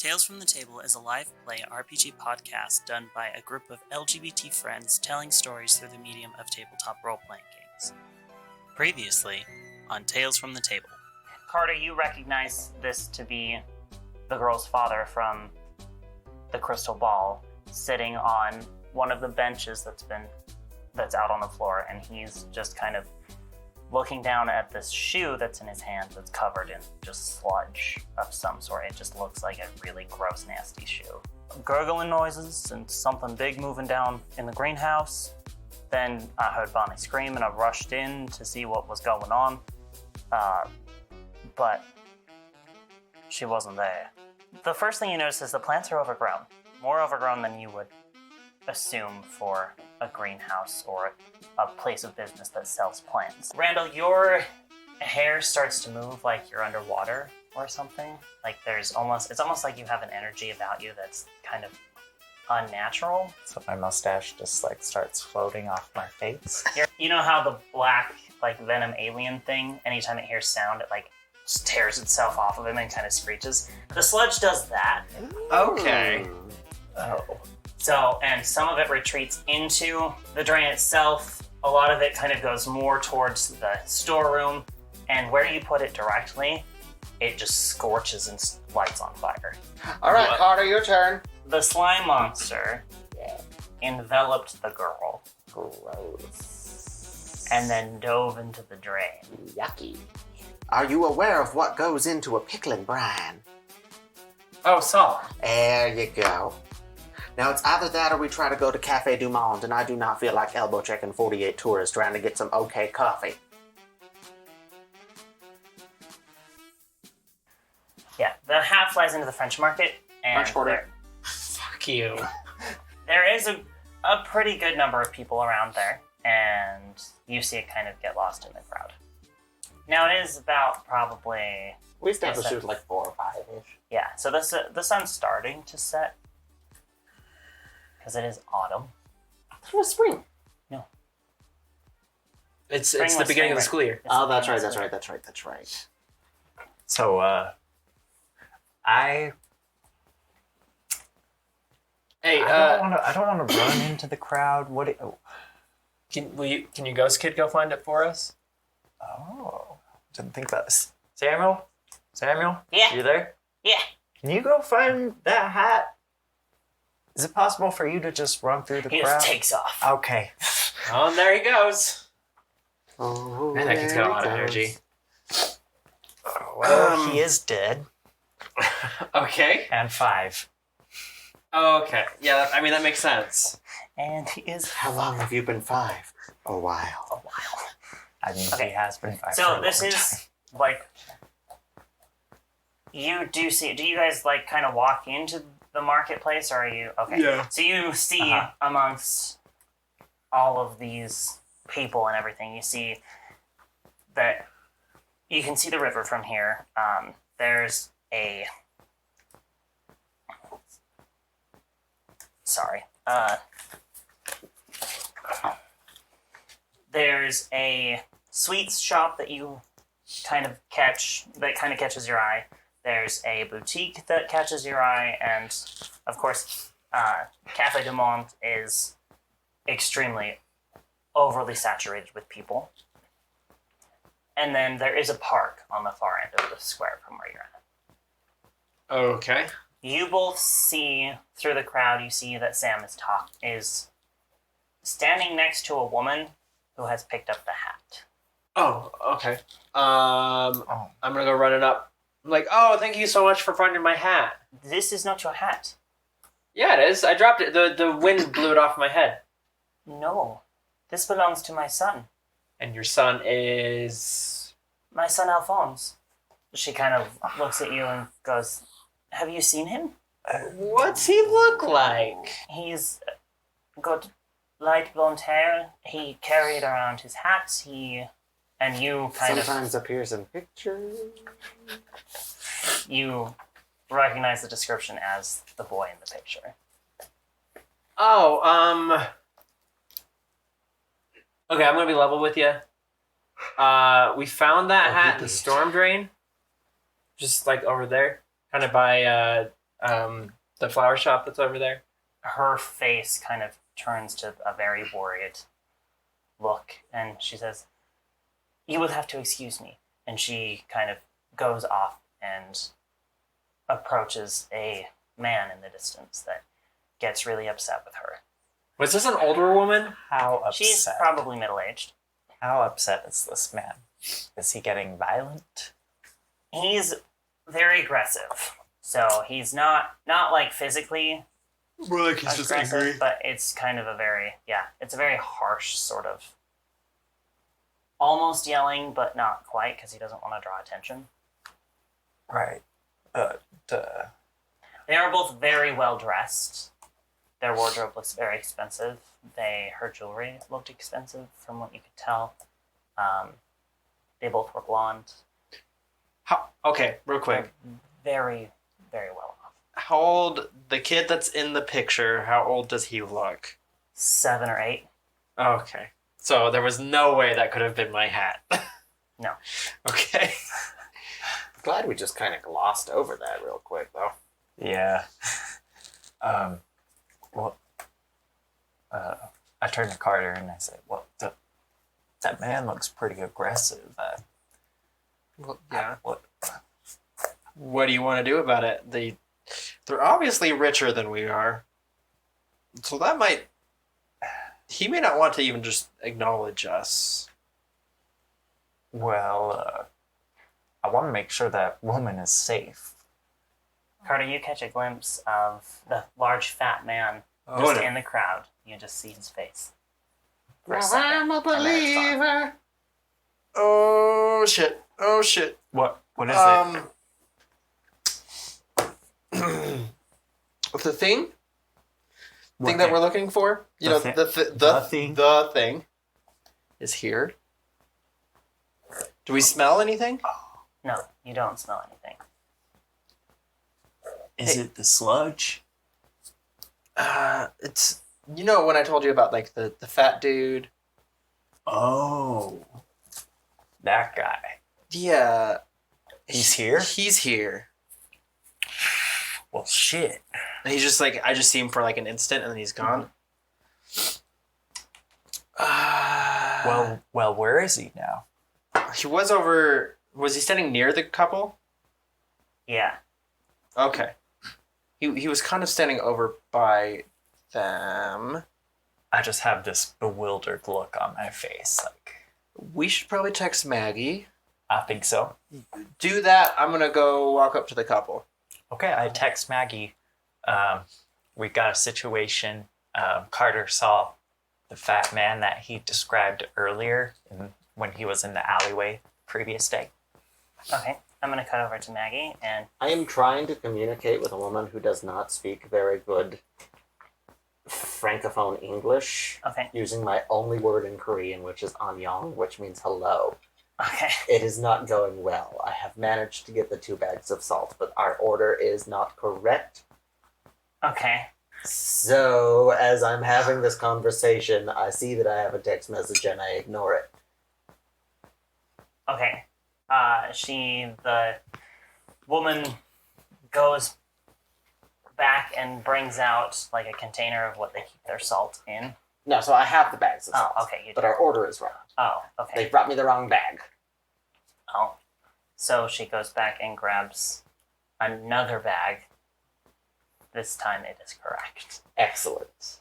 Tales from the Table is a live play RPG podcast done by a group of LGBT friends telling stories through the medium of tabletop role-playing games. Previously on Tales from the Table. Carter, you recognize this to be the girl's father from the crystal ball, sitting on one of the benches that's out on the floor, and he's just kind of looking down at this shoe that's in his hand that's covered in just sludge of some sort. It just looks like a really gross, nasty shoe. Gurgling noises and something big moving down in the greenhouse. Then I heard Bonnie scream and I rushed in to see what was going on. But she wasn't there. The first thing you notice is the plants are overgrown. More overgrown than you would assume for a greenhouse or a place of business that sells plants. Randal, your hair starts to move like you're underwater or something. Like it's almost like you have an energy about you that's kind of unnatural. So my mustache just starts floating off my face. You know how the black venom alien thing, anytime it hears sound, it just tears itself off of him and kind of screeches. The sludge does that. Okay. Oh. So, and some of it retreats into the drain itself. A lot of it kind of goes more towards the storeroom. And where you put it directly, it just scorches and lights on fire. All right, Carter, your turn. The slime monster enveloped the girl. Gross. And then dove into the drain. Yucky. Are you aware of what goes into a pickling brine? Oh, salt. There you go. Now, it's either that or we try to go to Cafe Du Monde, and I do not feel like elbow checking 48 tourists trying to get some okay coffee. Yeah, the hat flies into the French market. And French Quarter. Fuck you. There is a pretty good number of people around there, and you see it kind of get lost in the crowd. Now, it is about probably... We established it was 4 or 5-ish. Yeah, so the sun's starting to set. Because it is autumn. It was spring. No. It's the beginning of the school year. Oh, that's right. So, Hey, I don't want to run into the crowd. Can you Ghost Kid go find it for us? Oh, didn't think about this. Samuel? Yeah. You there? Yeah. Can you go find that hat? Is it possible for you to just run through the He crowd? just takes off. Okay. Oh, and there he goes. Oh, Man, that kid's got a lot of energy. Well, he is dead. Okay. And 5. Okay. Yeah, that makes sense. And he is... How long have you been 5? A while. I mean, Okay. he has been 5 So for a this long is, time. you do see... Do you guys, kind of walk into the marketplace, or are you... Okay. Yeah. So you see amongst all of these people and everything, you see that... You can see the river from here. There's a... Sorry. There's a sweets shop that you kind of catches your eye. There's a boutique that catches your eye, and of course, Cafe Du Monde is extremely overly saturated with people. And then there is a park on the far end of the square from where you're at. Okay. You both see through the crowd. You see that Sam is standing next to a woman who has picked up the hat. Oh, okay. I'm gonna go running up. I'm like, oh, thank you so much for finding my hat. This is not your hat. Yeah, it is. I dropped it. The wind blew it off my head. No, this belongs to my son. And your son is... My son Alphonse. She kind of looks at you and goes, have you seen him? What's he look like? He's got light blonde hair. He carried around his hat. And you kind Sometimes appears in pictures. You recognize the description as the boy in the picture. Oh, okay, I'm gonna be level with you. We found that hat in the storm drain. Just over there. Kind of by The flower shop that's over there. Her face kind of turns to a very worried look, and she says, "You will have to excuse me." And she kind of goes off and approaches a man in the distance that gets really upset with her. Was this an older woman? How upset? She's probably middle-aged. How upset is this man? Is he getting violent? He's very aggressive. So he's not like physically More like he's aggressive, but it's kind of it's a very harsh sort of, almost yelling, but not quite, because he doesn't want to draw attention. Right. They are both very well dressed. Their wardrobe looks very expensive. Her jewelry looked expensive from what you could tell. They both were blonde. Okay, real quick. Very, very well off. How old, the kid that's in the picture, how old does he look? 7 or 8. Okay. So there was no way that could have been my hat. No. Okay. Glad we just kind of glossed over that real quick, though. Yeah. I turn to Carter and I say, "Well, that man looks pretty aggressive. Well, yeah. What? What do you want to do about it? They're obviously richer than we are. So that might... He may not want to even just acknowledge us. Well, I want to make sure that woman is safe." Carter, you catch a glimpse of the large fat man just in the crowd. You just see his face. For a second, I'm a and then it's gone. believer. Oh, shit. Oh, shit. What is it? The thing? What Thing that we're looking for? You know, thing? the thing? The thing is here. Do we smell anything? No, you don't smell anything. Is it the sludge? It's... You know when I told you about, like, the fat dude? Oh. That guy. Yeah. He's here? He's here. Well, shit. He's just like, I just see him for like an instant and then he's gone. Well, where is he now? He was over... Was he standing near the couple? Yeah. Okay. He was kind of standing over by them. I just have this bewildered look on my face. Like, We should probably text Maggie. I think so. Do that. I'm gonna go walk up to the couple. Okay, I text Maggie. We got a situation. Carter saw the fat man that he described earlier when he was in the alleyway previous day. Okay, I'm going to cut over to Maggie, and I am trying to communicate with a woman who does not speak very good francophone English, okay, using my only word in Korean, which is annyeong, which means hello. okay. It is not going well. I have managed to get the 2 bags of salt, but our order is not correct. Okay. So, as I'm having this conversation, I see that I have a text message and I ignore it. Okay. The woman goes back and brings out like a container of what they keep their salt in. No, so I have the bags of salt. Oh, okay. You But do. our order is wrong. Oh, okay. They brought me the wrong bag. Oh. So she goes back and grabs another bag. This time it is correct. Excellent.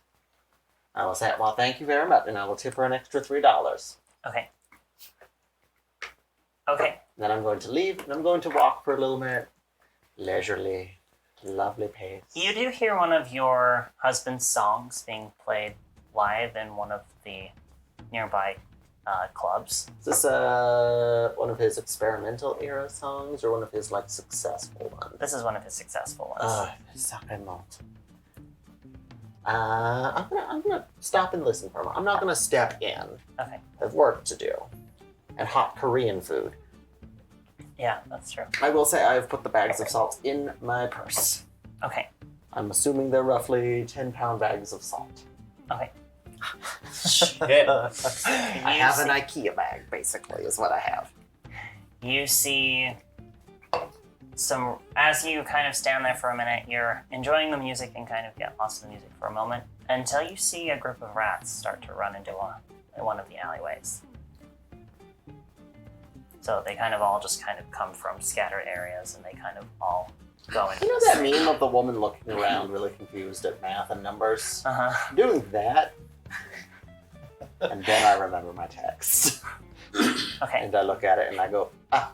I will say, well, thank you very much, and I will tip her an extra $3. Okay. Okay. Then I'm going to leave, and I'm going to walk for a little bit. Leisurely, lovely pace. You do hear one of your husband's songs being played live in one of the nearby clubs. Is this one of his experimental era songs, or one of his, like, successful ones? This is one of his successful ones. Sacrement. I'm gonna stop and listen for a moment. I'm not gonna step in. Okay. I have work to do. And hot Korean food. Yeah, that's true. I will say I've put the bags of salt in my purse. Okay. I'm assuming they're roughly 10-pound bags of salt. Okay. Shit. I have an IKEA bag, basically, is what I have. You see as you kind of stand there for a minute, you're enjoying the music and kind of get lost in the music for a moment until you see a group of rats start to run into one of the alleyways. So they kind of all just kind of come from scattered areas and they kind of all go into You know that meme of the woman looking around really confused at math and numbers? Uh-huh. Doing that. And then I remember my text. Okay. And I look at it and I go, ah.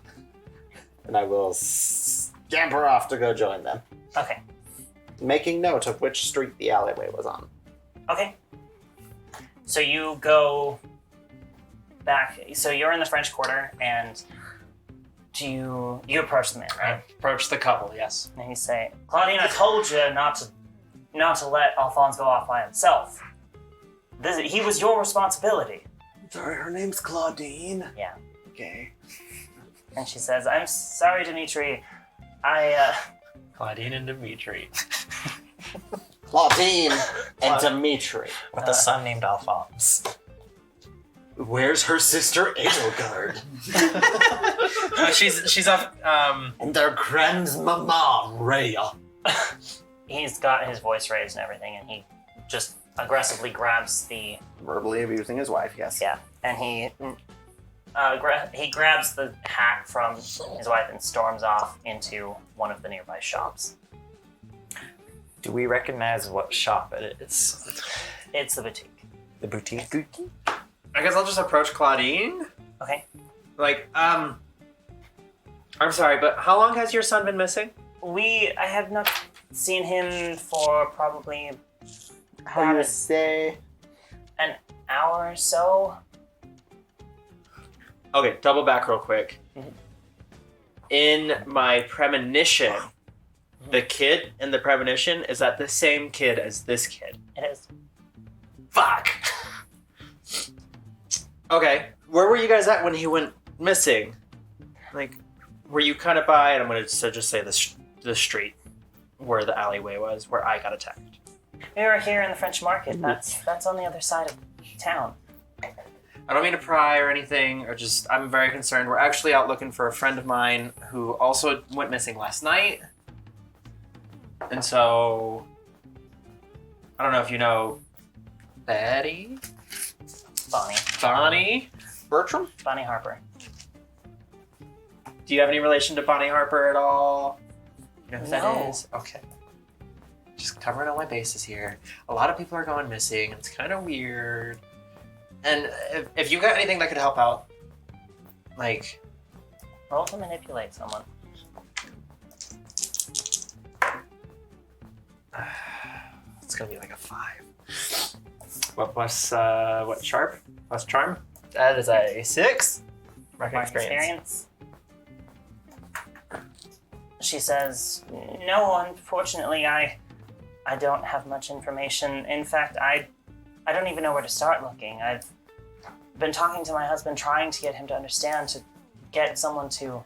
And I will scamper off to go join them. Okay. Making note of which street the alleyway was on. Okay. So you go back. So you're in the French Quarter, and you approach the man, right? Approach the couple, yes. And you say, Claudine, I told you not to let Alphonse go off by himself. He was your responsibility. Sorry, her name's Claudine. Yeah. Okay. And she says, I'm sorry, Dimitri. Claudine and Dimitri. Claudine and Dimitri. With a son named Alphonse. Where's her sister Edelgard? She's up. And their grandmama, Rhea. He's got his voice raised and everything, and he just aggressively grabs the... Verbally abusing his wife, yes. Yeah, and he grabs the hat from his wife and storms off into one of the nearby shops. Do we recognize what shop it is? It's the boutique. The boutique? I guess I'll just approach Claudine. Okay. Like, I'm sorry, but how long has your son been missing? I have not seen him for probably How do you say? an hour or so. Okay, double back real quick. Mhm. In my premonition, the kid in the premonition, is that the same kid as this kid? It is. Fuck! Okay, where were you guys at when he went missing? Like, were you kind of by, and I'm going to just say the street where the alleyway was, where I got attacked. We were here in the French market. That's on the other side of town. I don't mean to pry or anything, or just, I'm very concerned. We're actually out looking for a friend of mine who also went missing last night. And so, I don't know if you know Betty? Bonnie? Bertram? Bonnie Harper. Do you have any relation to Bonnie Harper at all? You know who No. that is? Okay. Just covering all my bases here. A lot of people are going missing. It's kind of weird. And if you got anything that could help out, like... Roll to manipulate someone. It's gonna be like a 5. What plus, what, sharp? Plus charm? That is a 6. Mark Mark experience. She says, no, unfortunately, I don't have much information. In fact, I don't even know where to start looking. I've been talking to my husband, trying to get him to understand, to get someone to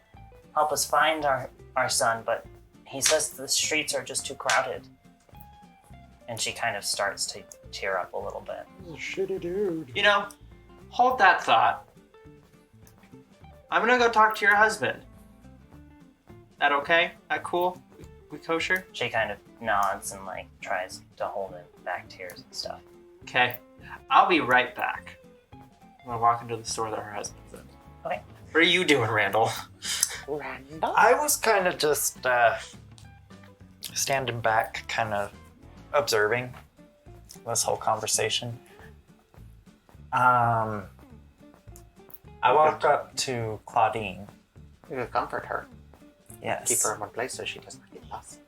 help us find our son, but he says the streets are just too crowded. And she kind of starts to tear up a little bit. Shitty dude. You know, hold that thought. I'm gonna go talk to your husband. That okay? That cool? We kosher? She kind of nods and like tries to hold in back tears and stuff. Okay. I'll be right back. I'm gonna walk into the store that her husband's in. Okay. What are you doing, Randall? Randall? I was kind of just standing back, kind of observing this whole conversation. I walked up to Claudine. You could comfort her. Yes. Keep her in one place so she doesn't get lost.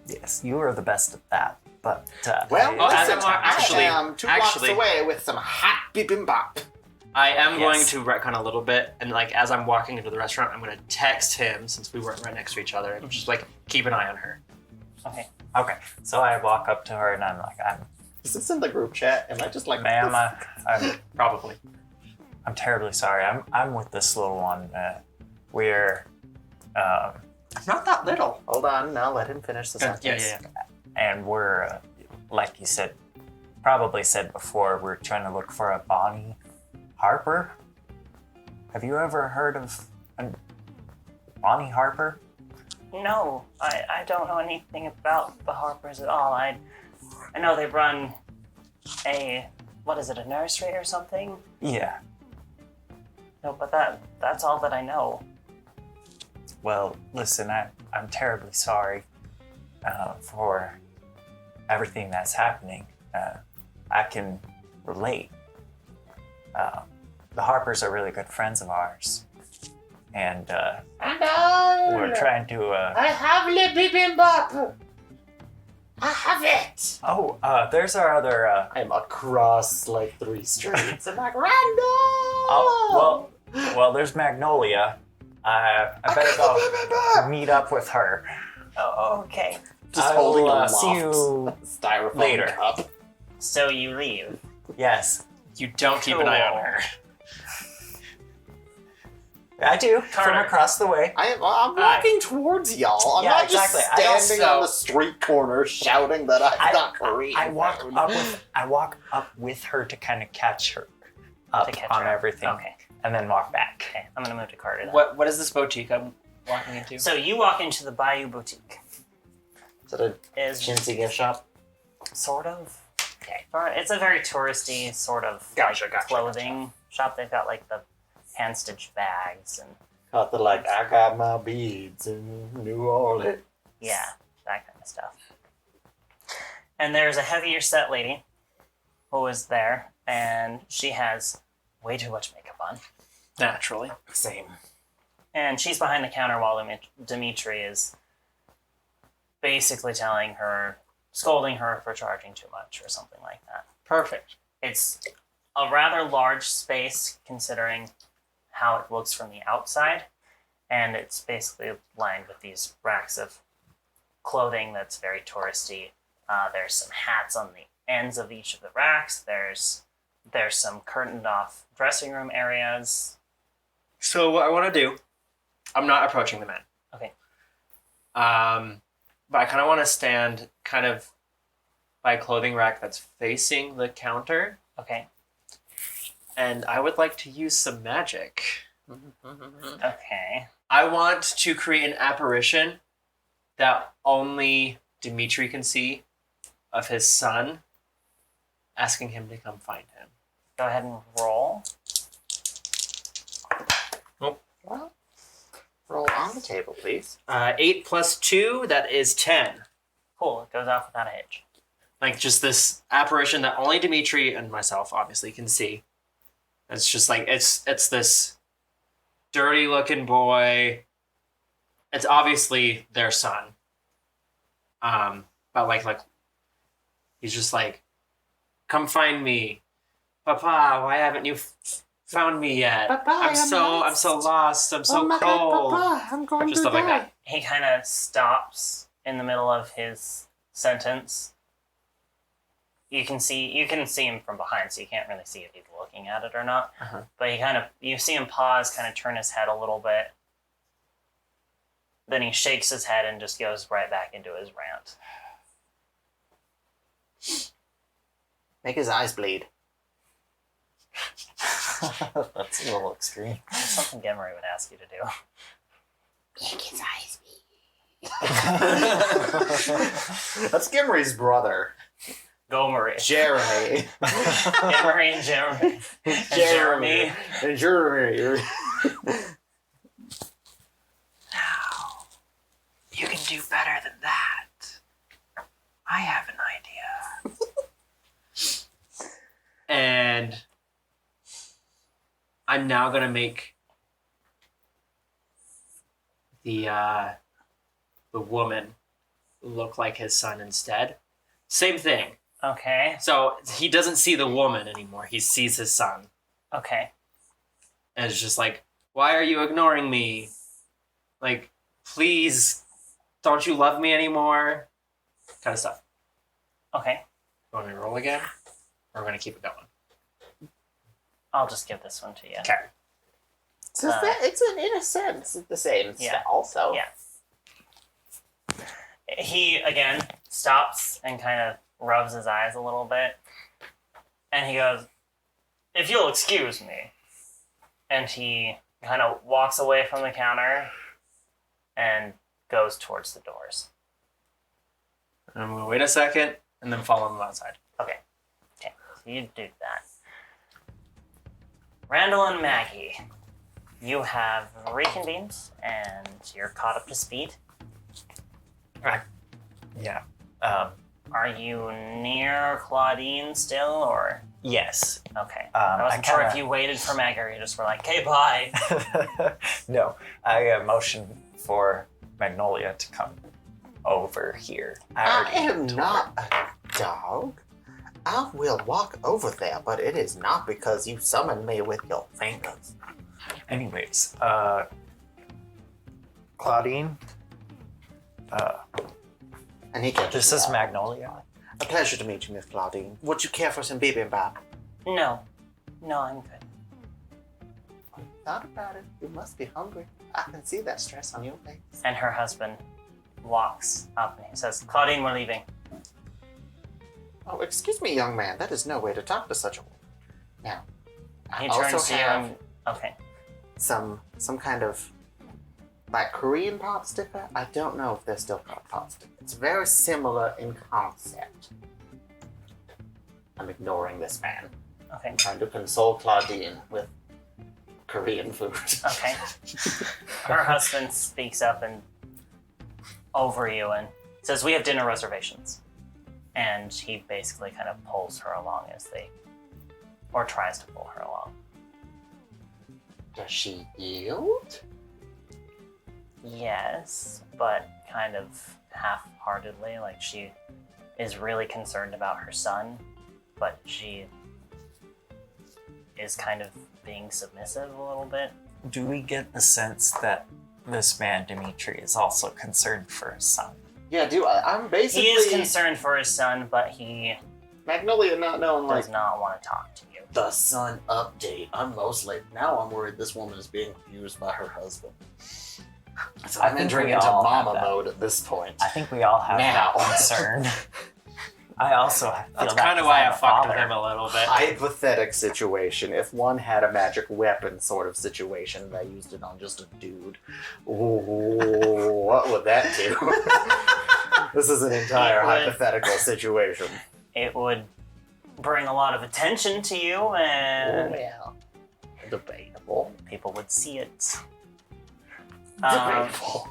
Yes, you are the best at that. But Well, as listen, I'm actually- I am 2 blocks actually- away with some hot bibimbap. I am going Yes. to retcon a little bit, and like as I'm walking into the restaurant, I'm gonna text him since we weren't right next to each other, and just like keep an eye on her. Okay. okay, so I walk up to her and I'm like, Is this in the group chat? Am I just like, ma'am, I'm Probably. I'm terribly sorry. I'm with this little one. We're Not that little. hold on, now let him finish the sentence. Yeah. and we're like you said, probably said before, we're trying to look for a Bonnie Harper. Have you ever heard of a Bonnie Harper? No, I don't know anything about the Harpers at all. I know they run a nursery or something? Yeah. No, but that's all that I know. Well, listen, I'm terribly sorry for everything that's happening. I can relate. The Harpers are really good friends of ours. And we're trying to... I have le bibimbap! I have it! Oh, there's our other... I'm across like 3 streets. I'm like, Randal! Oh, well, there's Magnolia. I better go meet up with her. Oh, okay. Just I holding will, a see you styrofoam later. cup. So you leave. Yes, You don't keep an eye on her. I do. Carter. From across the way. I'm walking towards y'all. I'm Yeah, not exactly. just I standing also- on the street corner shouting that I've got green. I walk up with her to kind of catch her up To catch on her up. everything, Okay. and then walk back. Okay, I'm gonna move to Carter then. What is this boutique I'm walking into? So you walk into the Bayou Boutique. Is it a Is chintzy gift shop? sort of. Okay. It's a very touristy sort of Gotcha. clothing shop. They've got like the hand stitched bags and Got the I got my beads in New Orleans. yeah, that kind of stuff. And there's a heavier set lady who is there, and she has way too much makeup on. Naturally. Same. And she's behind the counter while Dimitri is basically scolding her for charging too much or something like that. Perfect. It's a rather large space considering how it looks from the outside, and it's basically lined with these racks of clothing that's very touristy. There's some hats on the ends of each of the racks. There's some curtained off dressing room areas. So what I want to do, I'm not approaching the men. Okay. But I kind of want to stand kind of by a clothing rack that's facing the counter, Okay. and I would like to use some magic. Okay. I want to create an apparition that only Dimitri can see of his son, asking him to come find him. Go ahead and roll. Well, roll on the table, please. 8 plus 2, that is 10. Cool. It goes off without a hitch. Like just this apparition that only Dimitri and myself obviously can see. It's just like it's this dirty looking boy. It's obviously their son. But like he's just like, come find me, Papa. Why haven't you found me yet? Papa, I'm so lost. I'm so oh my cold. God, Papa, I'm going Just to stuff die. like that. He kind of stops in the middle of his sentence. You can see him from behind, so you can't really see if he's looking at it or not. Uh-huh. But you see him pause, kind of turn his head a little bit. Then he shakes his head and just goes right back into his rant. Make his eyes bleed. That's a little extreme. That's something Gemmery would ask you to do. Make his eyes bleed. That's Gimri's brother, Gomery. Jeremy. Gemmery and Jeremy. And Jeremy. And Jeremy. Now, you can do better than that. I have an idea. And I'm now gonna make the woman look like his son instead. Same thing. Okay. So he doesn't see the woman anymore. He sees his son. Okay. And it's just like, why are you ignoring me? Like, please, don't you love me anymore? Kind of stuff. Okay. You want me to roll again? Or we're going to keep it going? I'll just give this one to you. Okay. It's in a sense the same Yeah. also. Yeah. He, again, stops and kind of rubs his eyes a little bit. And he goes, if you'll excuse me. And he kind of walks away from the counter and goes towards the doors. And I'm going to wait a second and then follow him outside. Okay, so you do that. Randal and Maggie, you have reconvened and you're caught up to speed. Yeah. Are you near Claudine still, or? Yes. Okay. I wasn't sure if kinda- you waited for Maggie or you just were like, okay, bye. No, I motioned for Magnolia to come over here. I already am told her. not a dog. I will walk over there, but it is not because you summoned me with your fingers. Anyways, Claudine, And he catches this me is out. Magnolia. A pleasure to meet you, Miss Claudine. Would you care for some bibimbap? No, I'm good. Thought about it. You must be hungry. I can see that stress on your face. And her husband walks up and he says, Claudine, we're leaving. Oh, excuse me, young man. That is no way to talk to such a woman. Now, I He also turns to you have and, okay. some kind of like Korean pot sticker. I don't know if they're still called pot sticker. It's very similar in concept. I'm ignoring this man. Okay. I'm trying to console Claudine with Korean food. Okay. Her husband speaks up and over you and says, we have dinner reservations. And he basically kind of pulls her along or tries to pull her along. Does she yield? Yes, but kind of half-heartedly. Like, she is really concerned about her son, but she is kind of being submissive a little bit. Do we get the sense that this man, Dimitri, is also concerned for his son? Yeah, I'm basically... He is concerned for his son, but he Magnolia not knowing, like, does not want to talk to you. The son update. I'm worried this woman is being abused by her husband. so I I'm think entering we into all have mama that. mode at this point. I think we all have Now. that concern. I also feel That's that kind of 'cause why I'm I a fucked with father. him a little bit. Hypothetic situation. If one had a magic weapon sort of situation and I used it on just a dude, ooh, what would that do? This is an entire It would. hypothetical situation. It would bring a lot of attention to you, and Well, debatable. people would see it. Debatable.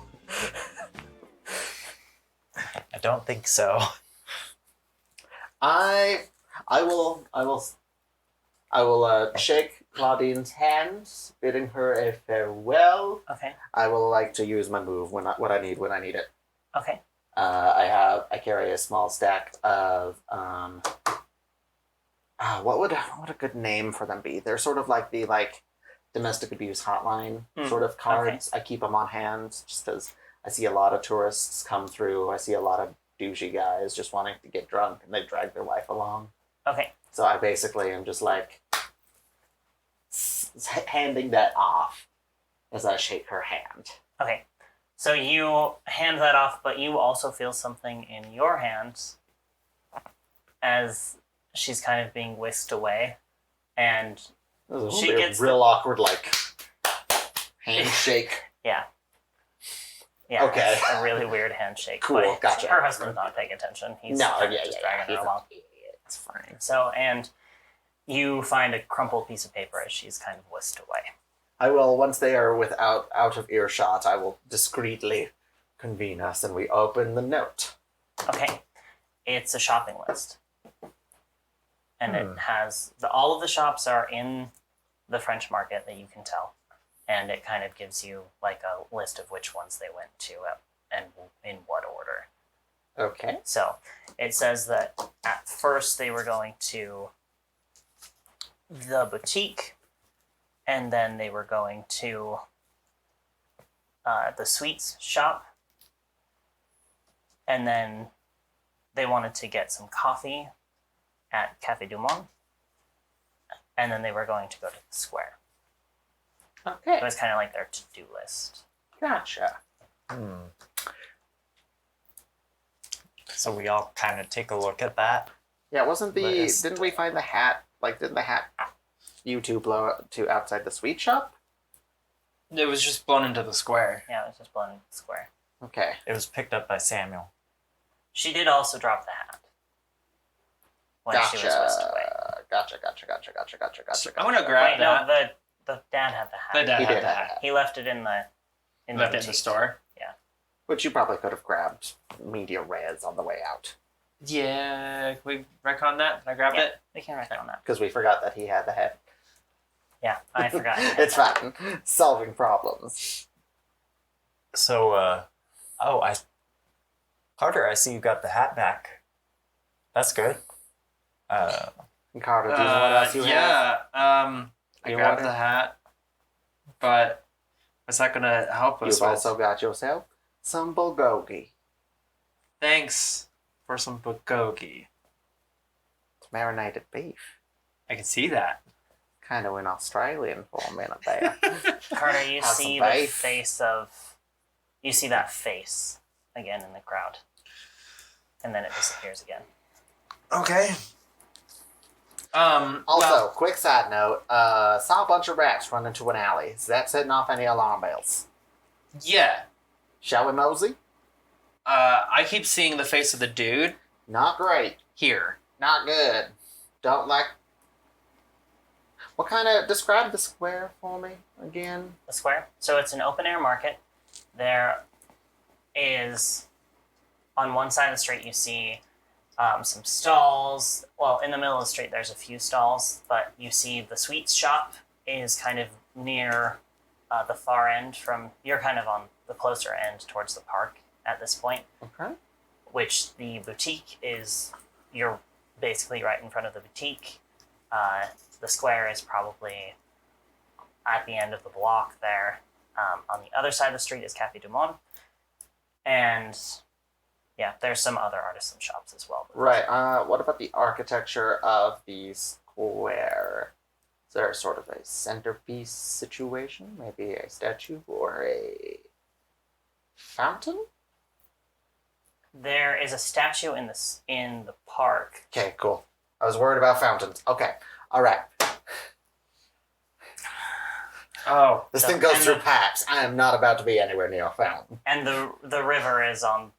I don't think so. I will shake Claudine's hand, bidding her a farewell. Okay. I will like to use my move when I need it. Okay. I carry a small stack of what would a good name for them be? They're sort of like the domestic abuse hotline sort of cards. I keep them on hand just because I see a lot of tourists come through. I see a lot of douchey guys just wanting to get drunk and they drag their wife along. Okay. So I basically am just like handing that off as I shake her hand. Okay. So you hand that off, but you also feel something in your hands as she's kind of being whisked away, and This She is gets a real awkward handshake. yeah, Okay. it's a really weird handshake. Cool, but gotcha. Her husband's not paying attention. He's No, kind of yeah, just yeah, dragging he's her along. it's fine. So, and you find a crumpled piece of paper as she's kind of whisked away. I will, once they are out of earshot, I will discreetly convene us and we open the note. Okay, it's a shopping list, and it has all of the shops are in the French market that you can tell, and it kind of gives you like a list of which ones they went to and in what order. Okay. So it says that at first they were going to the boutique, and then they were going to the sweets shop, and then they wanted to get some coffee at Café du Monde, and then they were going to go to the square. Okay. It was kind of like their to-do list. Gotcha. So we all kind of take a look at that. Yeah, wasn't List. didn't we find the hat, didn't the hat you two blow up to outside the sweet shop? It was just blown into the square. Yeah, it was just blown into the square. Okay. It was picked up by Samuel. She did also drop the hat when she was whisked away. Gotcha. I'm gonna grab Wait, that. no, the dad had the hat. The dad He had did the have hat. that. He left it in the Left it in the boutique. store. Which you probably could have grabbed media res on the way out. Yeah, can we retcon that? Can I grab Yeah. it? We can write on that. Because we forgot that he had the head. Yeah, I forgot. It's fine. Solving problems. So, Carter, I see you got the hat back. That's good. And Carter, do you know what else you have? Yeah, I You grabbed want the hat, but it's not gonna help us. You've also got yourself some bulgogi. Thanks for some bulgogi. It's marinated beef. I can see that. Kind of went Australian for a minute there. Carter, you Have see some the beef. face of. You see that face again in the crowd. And then it disappears again. Okay. Also, Well, quick side note, saw a bunch of rats run into an alley. Is that setting off any alarm bells? yeah. Shall we mosey? I keep seeing the face of the dude Not great. here. Not good. Don't like... What kind of... Describe the square for me again. The square. So it's an open air market. There is, on one side of the street, you see some stalls. Well, in the middle of the street, there's a few stalls, but you see the sweets shop is kind of near the far end from, you're kind of on the closer end towards the park at this point, Okay. which the boutique is, you're basically right in front of the boutique. The square is probably at the end of the block there. On the other side of the street is Cafe Du Monde. And yeah, there's some other artisan shops as well. Right. What about the architecture of the square? Is there sort of a centerpiece situation? Maybe a statue or a fountain? There is a statue in the park. Okay, cool. I was worried about fountains. Okay. All right. Oh. This So- thing goes and through the- pipes. I am not about to be anywhere near a fountain. And the river is on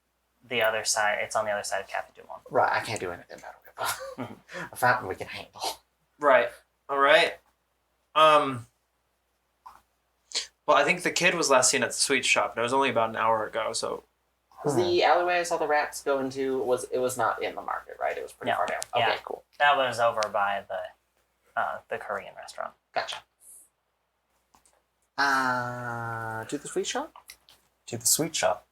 the other side. It's on the other side of Cafe Du Monde. Right, I can't do anything about a river. A fountain we can handle. Right. All right. Well, I think the kid was last seen at the sweet shop. And it was only about an hour ago. So Was the alleyway I saw the rats go into, it was not in the market, right? It was pretty No. far down. Yeah. Okay, cool. That was over by the Korean restaurant. Gotcha. To the sweet shop? To the sweet shop.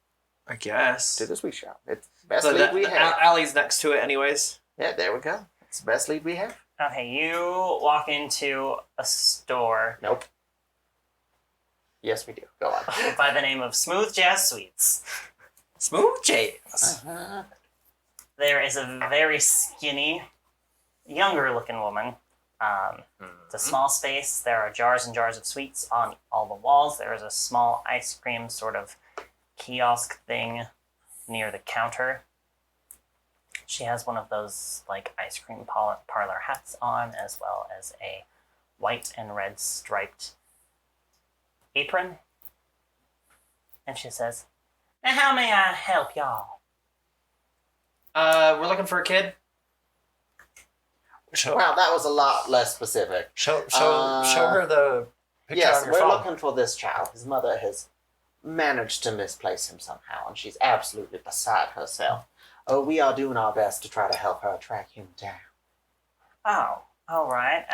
I guess. To the sweet shop. It's the best So lead we the have. alley's next to it, anyways. Yeah, there we go. It's the best lead we have. Okay, you walk into a store Nope. Yes, we do. Go on. by the name of Smooth Jazz Sweets. Smooth Jazz. Uh-huh. There is a very skinny, younger looking woman. It's a small space. There are jars and jars of sweets on all the walls. There is a small ice cream sort of kiosk thing near the counter. She has one of those like ice cream parlor hats on, as well as a white and red striped apron. And she says, "Now how may I help y'all?" We're looking for a kid. Show, Wow, that was a lot less specific. show her the picture Yes, on your we're phone. looking for this child. His mother has managed to misplace him somehow, and she's absolutely beside herself. Oh, we are doing our best to try to help her track him down. Oh, all right.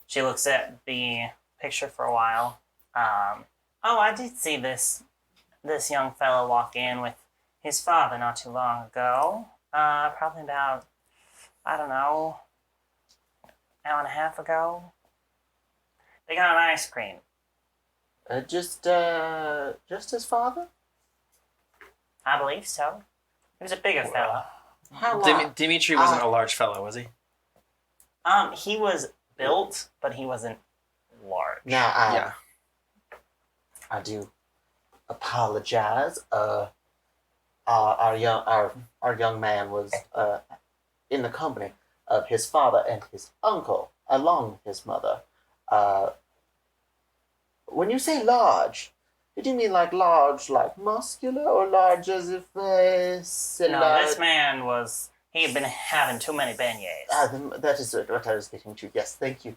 She looks at the picture for a while. Oh, I did see this young fellow walk in with his father not too long ago. Probably about, I don't know, hour and a half ago. They got an ice cream. Just his father? I believe so. He was a bigger fella. How long? Dimitri wasn't a large fellow, was he? He was built, but he wasn't large. Now, Yeah. I do apologize. Our young man was in the company of his father and his uncle, along with his mother. When you say large, Did you mean like large, like muscular, or large as if No, this man was. He had been having too many beignets. That is what I was getting to. Yes, thank you.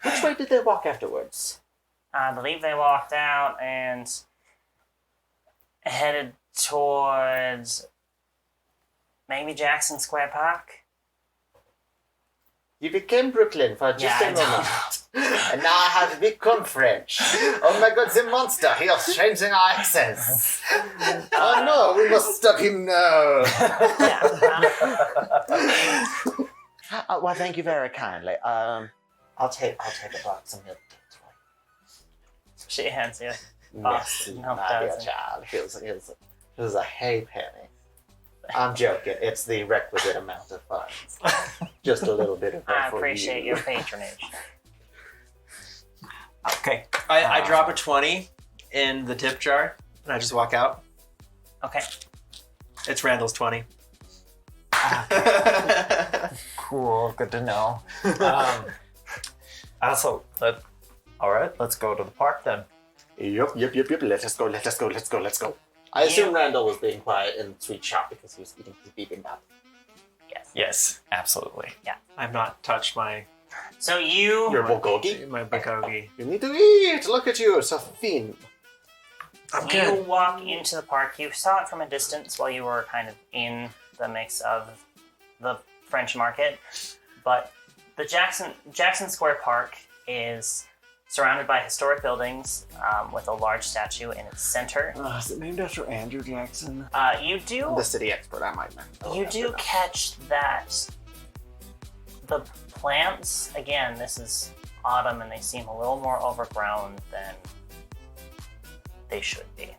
Which way did they walk afterwards? I believe they walked out and headed towards maybe Jackson Square Park. You became Brooklyn for just Yeah, a moment. And now I have become French. Oh my god, the monster! He is changing our accents. Oh no, we must stop him now. Well, thank you very kindly. I'll take a box of milk. She hands you. Merci, milk my dear dozen. child. Here's a hay penny. I'm joking. It's the requisite amount of funds. Just a little bit of that I for appreciate you. your patronage. Okay. I drop a 20 in the tip jar and I just walk out. Okay. It's Randall's 20. Cool. Good to know. Also, all right. Let's go to the park then. Yep. Let us go. I assume Randall was being quiet in sweet shop because he was eating his bibimbap. Yes. Yes, absolutely. I've not touched my So you. Your bulgogi? bulgogi. You need to eat. Look at you, so thin. I'm You good. walk into the park. You saw it from a distance while you were kind of in the mix of the French market, but the Jackson Square Park is surrounded by historic buildings with a large statue in its center. Is it named after Andrew Jackson? You do The city expert, I might know. you do catch that the plants, again, this is autumn and they seem a little more overgrown than they should be.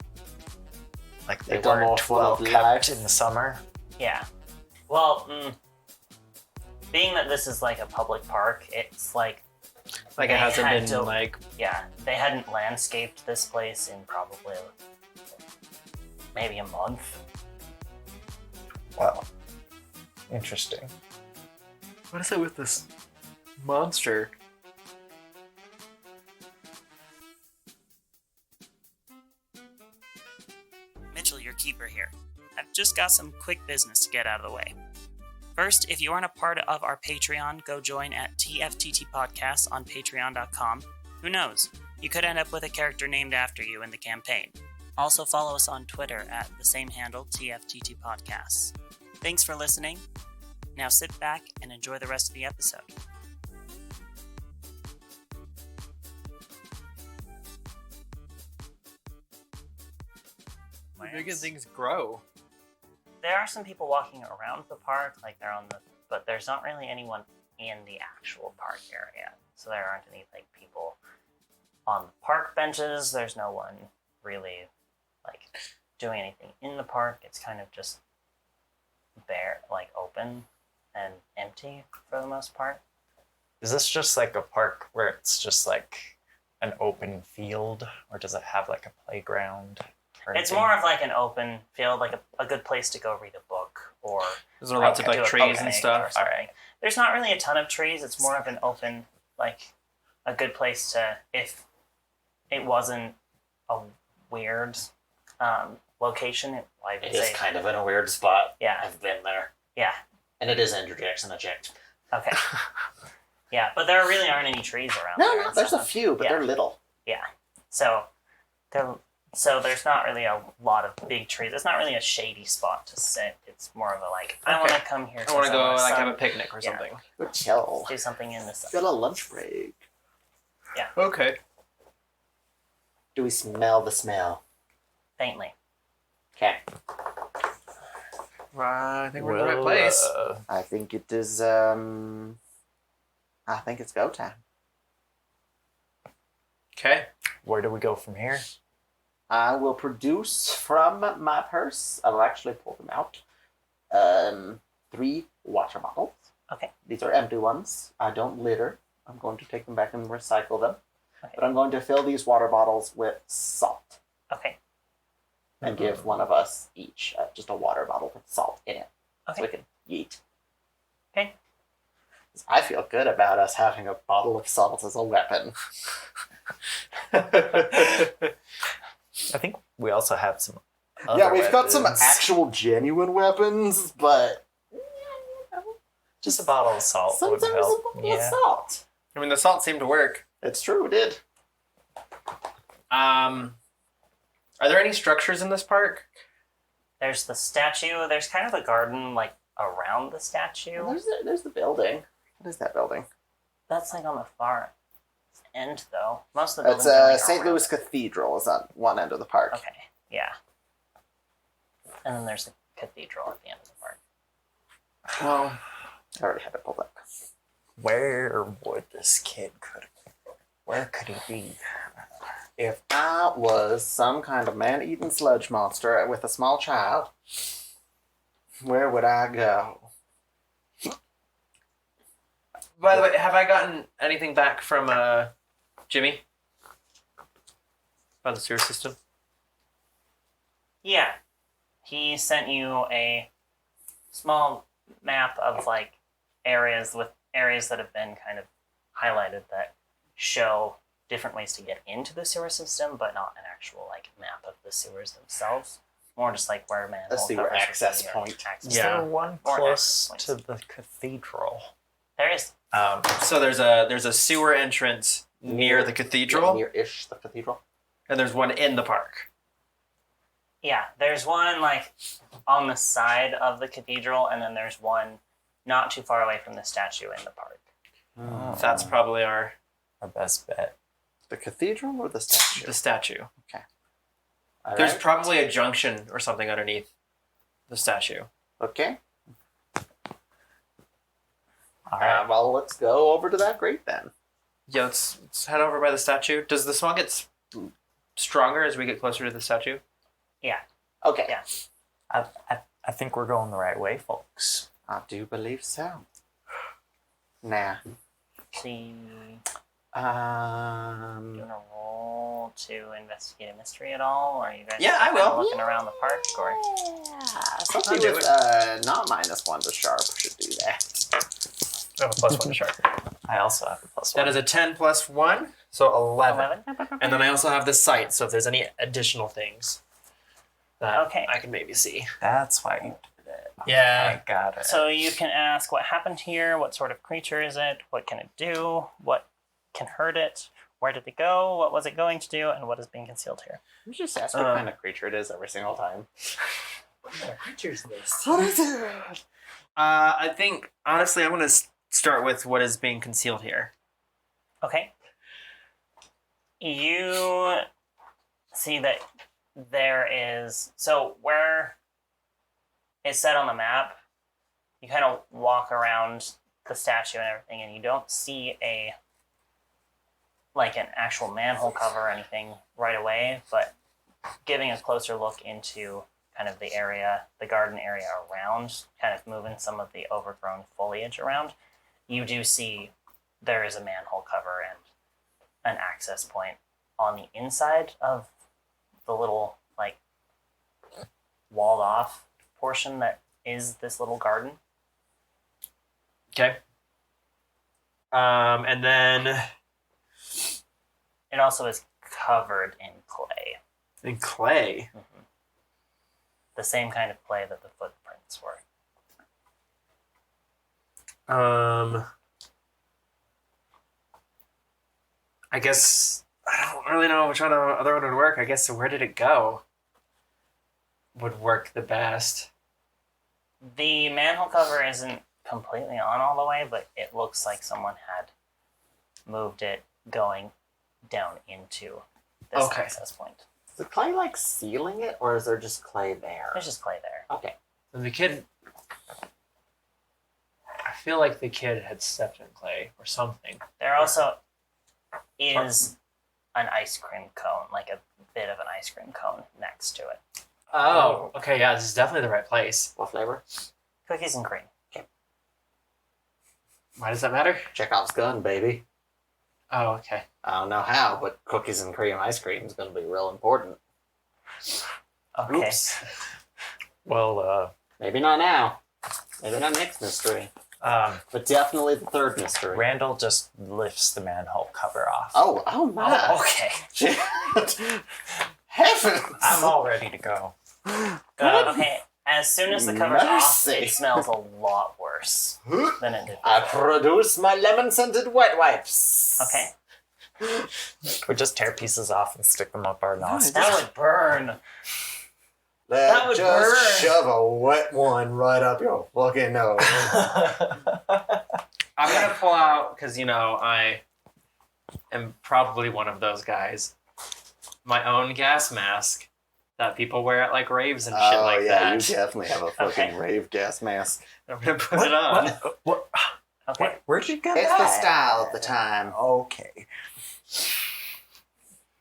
Like they Like almost weren't full well of kept life. in the summer. Yeah. Well, being that this is like a public park, it's like, Like They it hasn't had been to- like yeah, they hadn't landscaped this place in probably maybe a month. Wow. Interesting. what is it with this monster? Mitchell, your keeper here. I've just got some quick business to get out of the way. First, if you aren't a part of our Patreon, go join at TFTT Podcast on patreon.com. Who knows? You could end up with a character named after you in the campaign. Also follow us on Twitter at the same handle, TFTT Podcasts. Thanks for listening. Now sit back and enjoy the rest of the episode. Big as things grow. There are some people walking around the park, like they're on the, but there's not really anyone in the actual park area. So there aren't any like people on the park benches. There's no one really like doing anything in the park. It's kind of just bare, like open and empty for the most part. Is this just like a park where it's just like an open field, or does it have like a playground? Or It's anything? more of like an open field, like a good place to go read a book or There's lots of do like a trees and picnic stuff. or something. There's not really a ton of trees. It's more of an open, like a good place to, if it wasn't a weird location, I would It say, is kind of in a weird spot. yeah, I've been there. yeah, And it is Andrew Jackson, I checked. okay. Yeah, but there really aren't any trees around No, there. no, and there's a stuff. few, but Yeah. they're little. So there's not really a lot of big trees. It's not really a shady spot to sit. It's more of a like, I want to come here. I want to since go wanna like sun- have a picnic or Yeah. something. Good chill. do something in the sun. Got a lunch break. Okay. Do we smell the smell? Faintly. Okay. I think we're in the right place. I think it is, I think it's go time. Okay. Where do we go from here? I will produce from my purse, I will actually pull them out, 3 water bottles. Okay. These are empty ones. I don't litter. I'm going to take them back and recycle them. Okay. But I'm going to fill these water bottles with salt Okay. and give one of us each just a water bottle with salt in it. So Okay. we can eat. Okay. I feel good about us having a bottle of salt as a weapon. I think we also have some. Yeah, we've got some weapons. actual genuine weapons, but Just a bottle of salt would sometimes help. a bottle of salt. I mean, the salt seemed to work. It's true, it did. Are there any structures in this park? There's the statue. There's kind of a garden like around the statue. There's the building. What is that building? That's like on the far end, though. Most of the It's buildings are like St. around Louis it. Cathedral is on one end of the park. Okay, yeah. And then there's the cathedral at the end of the park. Well, I already had it pulled up. Where would this kid Where could he be? If I was some kind of man-eating sludge monster with a small child, where would I go? By the way, have I gotten anything back from Jimmy? About the sewer system? Yeah. He sent you a small map of like areas that have been kind of highlighted that show different ways to get into the sewer system, but not an actual like map of the sewers themselves. More just like where manhole A sewer covers would access be or point. access Is Yeah. there one Or close access to the cathedral? There is. So there's a sewer entrance near the cathedral, Near-ish the cathedral. and there's one in the park. Yeah, there's one like on the side of the cathedral, and then there's one not too far away from the statue in the park. That's probably our best bet. The cathedral or the statue? the statue. All There's right. probably a junction or something underneath the statue. Okay. All right. Well, let's go over to that grate then. Yeah, let's head over by the statue. Does the smell get stronger as we get closer to the statue? Okay. Yeah. I think we're going the right way, folks. I do believe so. Nah. See, you Um. wanna roll to investigate a mystery at all, or are you guys Yeah, I just kinda will. looking around the park, or Something I'll do with not -1 to sharp should do that. I have a +1 to sharp. I also have a +1. That is a 10 plus 1, so 11. 11? And then I also have this sight, so if there's any additional things that Okay. I can maybe see. That's why you did it. Yeah. I got it. So you can ask what happened here, what sort of creature is it, what can it do, what can hurt it, where did it go, what was it going to do, and what is being concealed here. You just ask what kind of creature it is every single time. What kind of creature is this? What is it? I think, honestly, I'm going to start with what is being concealed here. Okay. You see that there is, so where it's set on the map, you kind of walk around the statue and everything, and you don't see an actual manhole cover or anything right away, but giving a closer look into kind of the area, the garden area around, kind of moving some of the overgrown foliage around, you do see there is a manhole cover and an access point on the inside of the little like walled off portion that is this little garden. Okay. And then It also is covered in clay. in clay. The same kind of clay that the footprints were. I guess I don't really know which other one would work. I guess where did it go? Would work the best. The manhole cover isn't completely on all the way, but it looks like someone had moved it going down into this Okay. access point. Is the clay like sealing it, or is there just clay there? There's just clay there. Okay. And the kid, I feel like the kid had stepped in clay or something. There also is an ice cream cone, like a bit of an ice cream cone next to it. Oh, okay, yeah, this is definitely the right place. What flavor? Cookies and cream. Why does that matter? Chekhov's gun, baby. Oh, okay. I don't know how, but cookies and cream ice cream is going to be real important. Okay. Oops. Well, Maybe not now. Maybe not next mystery. But definitely the third mystery. Randall just lifts the manhole cover off. Oh my. Oh, okay. Heavens! I'm all ready to go. Okay, as soon as the cover's off, Mercy. it smells a lot worse than it did I before. produce my lemon-scented wet wipes. Okay, We just tear pieces off and stick them up our nostrils. that would burn. Let's would just burn. shove a wet one right up your fucking nose. I'm gonna pull out because I am probably one of those guys. My own gas mask that people wear at like raves and shit like yeah, that. you definitely have a fucking Okay. rave gas mask. I'm gonna put it on. What? Okay, Where'd you get It's that? the style of the time. Okay.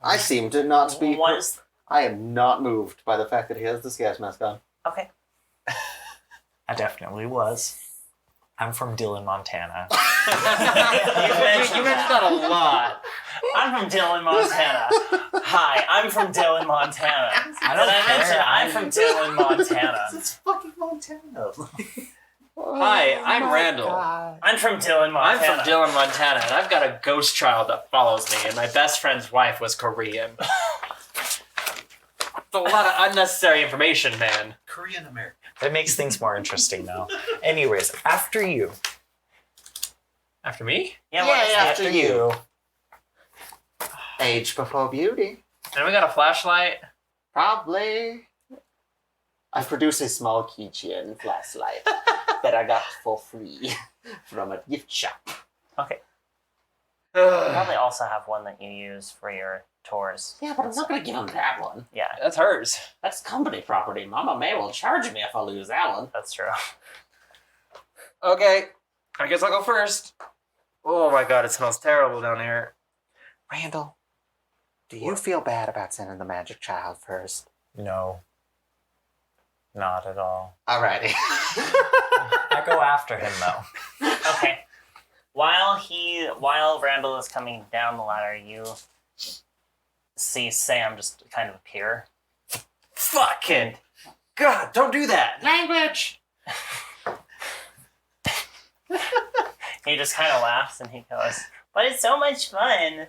I seem to not be. what is... I am not moved by the fact that he has this gas mask on. Okay. I definitely was. I'm from Dillon, Montana. You mentioned that a lot. I'm from Dillon, Montana. Hi, I'm from Dillon, Montana. I don't Did I mention care. I'm from Dillon, Montana? It's fucking Montana. Hi, I'm my Randal. God. I'm from Dillon, I'm Montana. from Dillon, Montana, and I've got a ghost child that follows me, and my best friend's wife was Korean. It's a lot of unnecessary information, man. Korean American. That makes things more interesting now. Anyways, after you. After me? Yeah, what is that? after you. Age before beauty. And we got a flashlight. Probably. I produce a small keychain flashlight that I got for free from a gift shop. Okay. You probably also have one that you use for your tours. Yeah, but I'm not gonna give him that one. Yeah, That's hers. That's company property. Mama May will charge me if I lose that one. that's true. Okay, I guess I'll go first. Oh my god, it smells terrible down here. Randall, do you feel bad about sending the magic child first? No. Not at all. Alrighty. I go after him though. Okay. While Randall is coming down the ladder, you see Sam just kind of appear. Fucking God, don't do that. Language! He just kind of laughs and he goes, "But it's so much fun."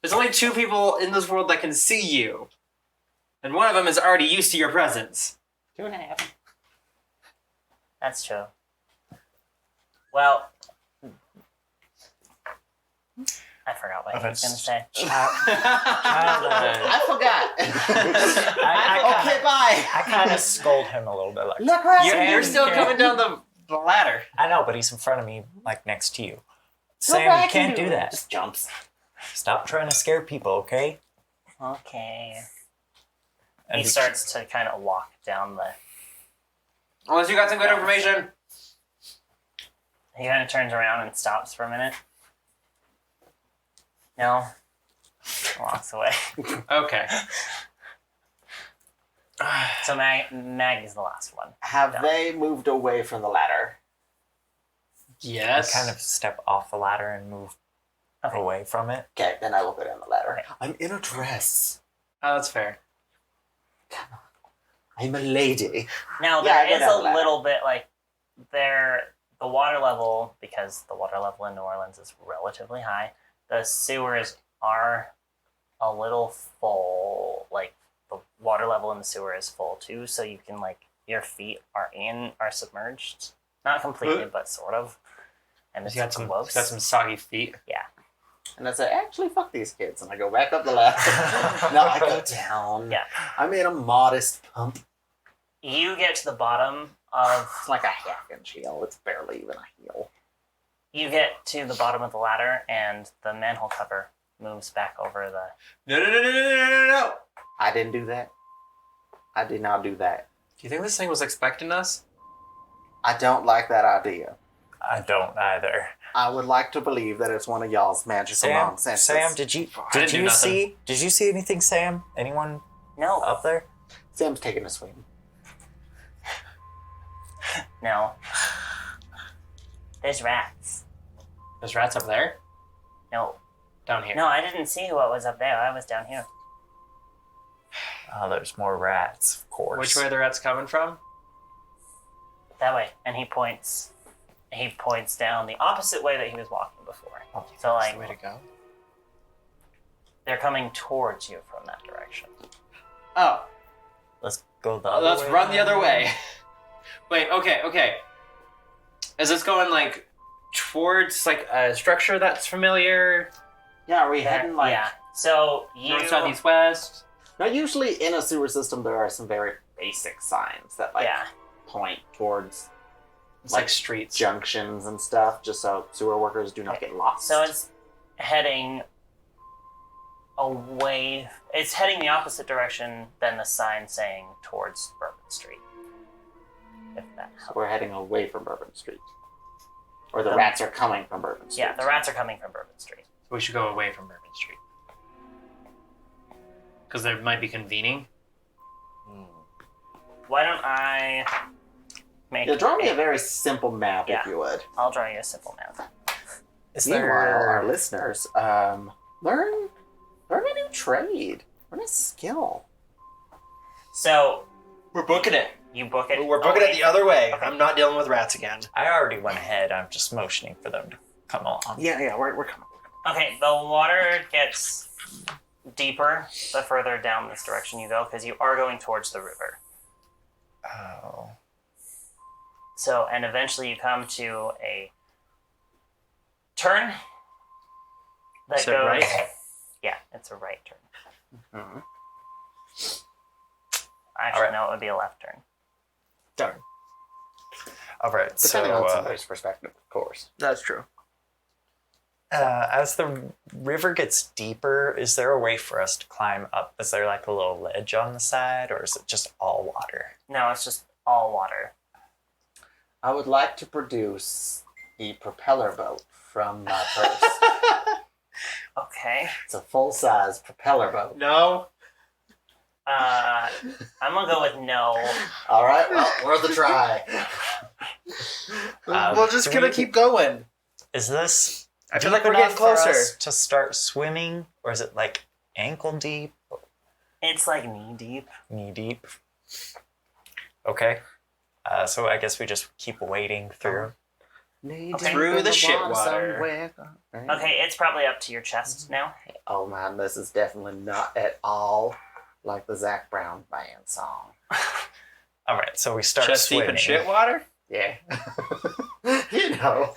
There's only two people in this world that can see you. And one of them is already used to your presence. 2.5. That's true. Well, I forgot what he was going to say. I forgot. I Okay, bye. kind of scold him a little bit. Like, Look right You're still coming down the ladder. I know, but he's in front of me, like next to you. Go Sam, back you can't and do that. Just jumps. Stop trying to scare people, okay? Okay. And He starts to kind of walk down the... Unless you got some good information. He kind of turns around and stops for a minute. No. Walks away. Okay. So Maggie's the last one. Have No. they moved away from the ladder? Yes. kind of step off the ladder and move Okay. away from it. Okay, then I will go down the ladder. Okay. I'm in a dress. Oh, that's fair. I'm a lady. Now Yeah, I there go is down a the ladder. little bit like the water level, because the water level in New Orleans is relatively high. The sewers are a little full. Like the water level in the sewer is full too, so you can like your feet are submerged, not completely, but sort of. And it's He's got close. some soggy feet. And I say, actually, fuck these kids. And I go back up the ladder. No, I go down. Yeah. I'm in a modest pump. You get to the bottom of It's like a half-inch heel. It's barely even a heel. You get to the bottom of the ladder, and the manhole cover moves back over the... No. I didn't do that. I did not do that. Do you think this thing was expecting us? I don't like that idea. I don't either. I would like to believe that it's one of y'all's magical nonsense. Sam, did you didn't do nothing. see anything, Sam? Anyone No, up there? Sam's taking a swing. no. There's rats. There's rats up there? No. Down here. No, I didn't see what was up there. I was down here. Oh, there's more rats, of course. Which way are the rats coming from? That way. And he points down the opposite way that he was walking before. So, That's like, the way to go. they're coming towards you from that direction. direction. Oh, Let's go the other let's way. run the other way. Wait, okay. Is this going like towards like a structure that's familiar? Yeah, are we heading like... yeah. So you North, south, east, west? Now, usually in a sewer system, there are some very basic signs that like yeah. point towards It's like streets. junctions and stuff, just so sewer workers do not get lost. So it's heading away. It's heading the opposite direction than the sign saying towards Bourbon Street. If that helps. We're heading away from Bourbon Street. Or the rats are coming from Bourbon Street. Yeah, the rats are coming from Bourbon Street. We should go away from Bourbon Street. Because there might be convening. Why don't I make Yeah, draw me a very simple map, Yeah. if you would. I'll draw you a simple map. Is Meanwhile, our there... listeners, learn a new trade. Learn a skill. So We're booking it. you book it. We're booking it away. the other way. Okay. I'm not dealing with rats again. I already went ahead. I'm just motioning for them to come along. Yeah, we're coming. Okay, the water gets deeper the further down this direction you go because you are going towards the river. Oh. So, and eventually you come to a turn that Is it goes. right? Yeah, it's a right turn. Mhm. Actually, Alright. no, it would be a left turn. Darn. All right. Depending on So, somebody's perspective, of course. That's true. as the river gets deeper, is there a way for us to climb up? Is there like a little ledge on the side, or is it just all water? No, it's just all water. I would like to produce the propeller boat from my purse. Okay. It's a full-size propeller boat. No. I'm gonna go with no. All right, well, worth a try. We're just do gonna we- keep going. Is this I feel deep like we're getting enough for closer. us to start swimming, or is it like ankle deep, It's like knee deep. knee deep? Okay. So I guess we just keep wading through. Knee Okay. deep Through in the shit water. somewhere. Okay, it's probably up to your chest now. Oh man, this is definitely not at all like the Zac Brown band song. All right, so we start Chest deep swimming. in shit water? Yeah. You know.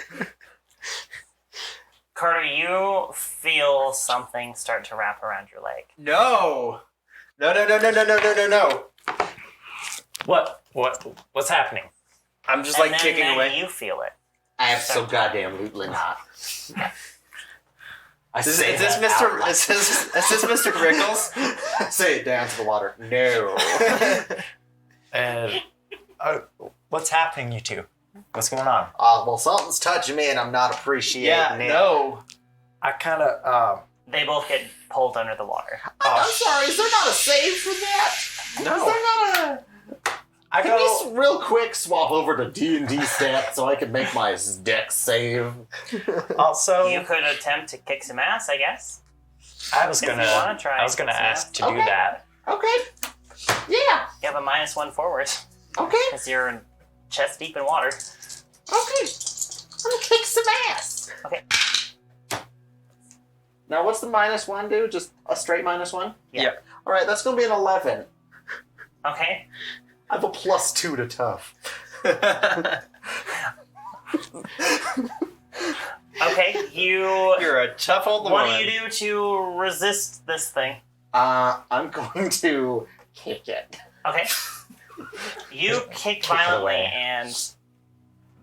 Carter, you feel something start to wrap around your leg. No. No. What's happening? I'm just And like then kicking Maggie, away. you feel it. Absolutely not. Is this Mr. Is this Mr. Crickles? Say it down to the water. No. And what's happening, you two? What's going on? Well, something's touching me and I'm not appreciating Yeah, it. no. I kind of They both get pulled under the water. I'm sorry, is there not a save for that? Is No. there not a... I Can we go. real quick swap over to D&D stats so I can make my dex save? Also, You could attempt to kick some ass, I guess. I was if you gonna. wanna try I was gonna some ask to do Okay. that. Okay. Yeah. You have a -1 forward Okay. because you're chest deep in water. Okay. I'm gonna kick some ass. Okay. Now, what's the -1 do? Just a straight -1? Yeah. Yep. All right, that's gonna be an 11. Okay. I have a +2 to tough. Okay, you... You're a tough old What woman. do you do to resist this thing? I'm going to kick it. Okay. You kick Kick it violently away. and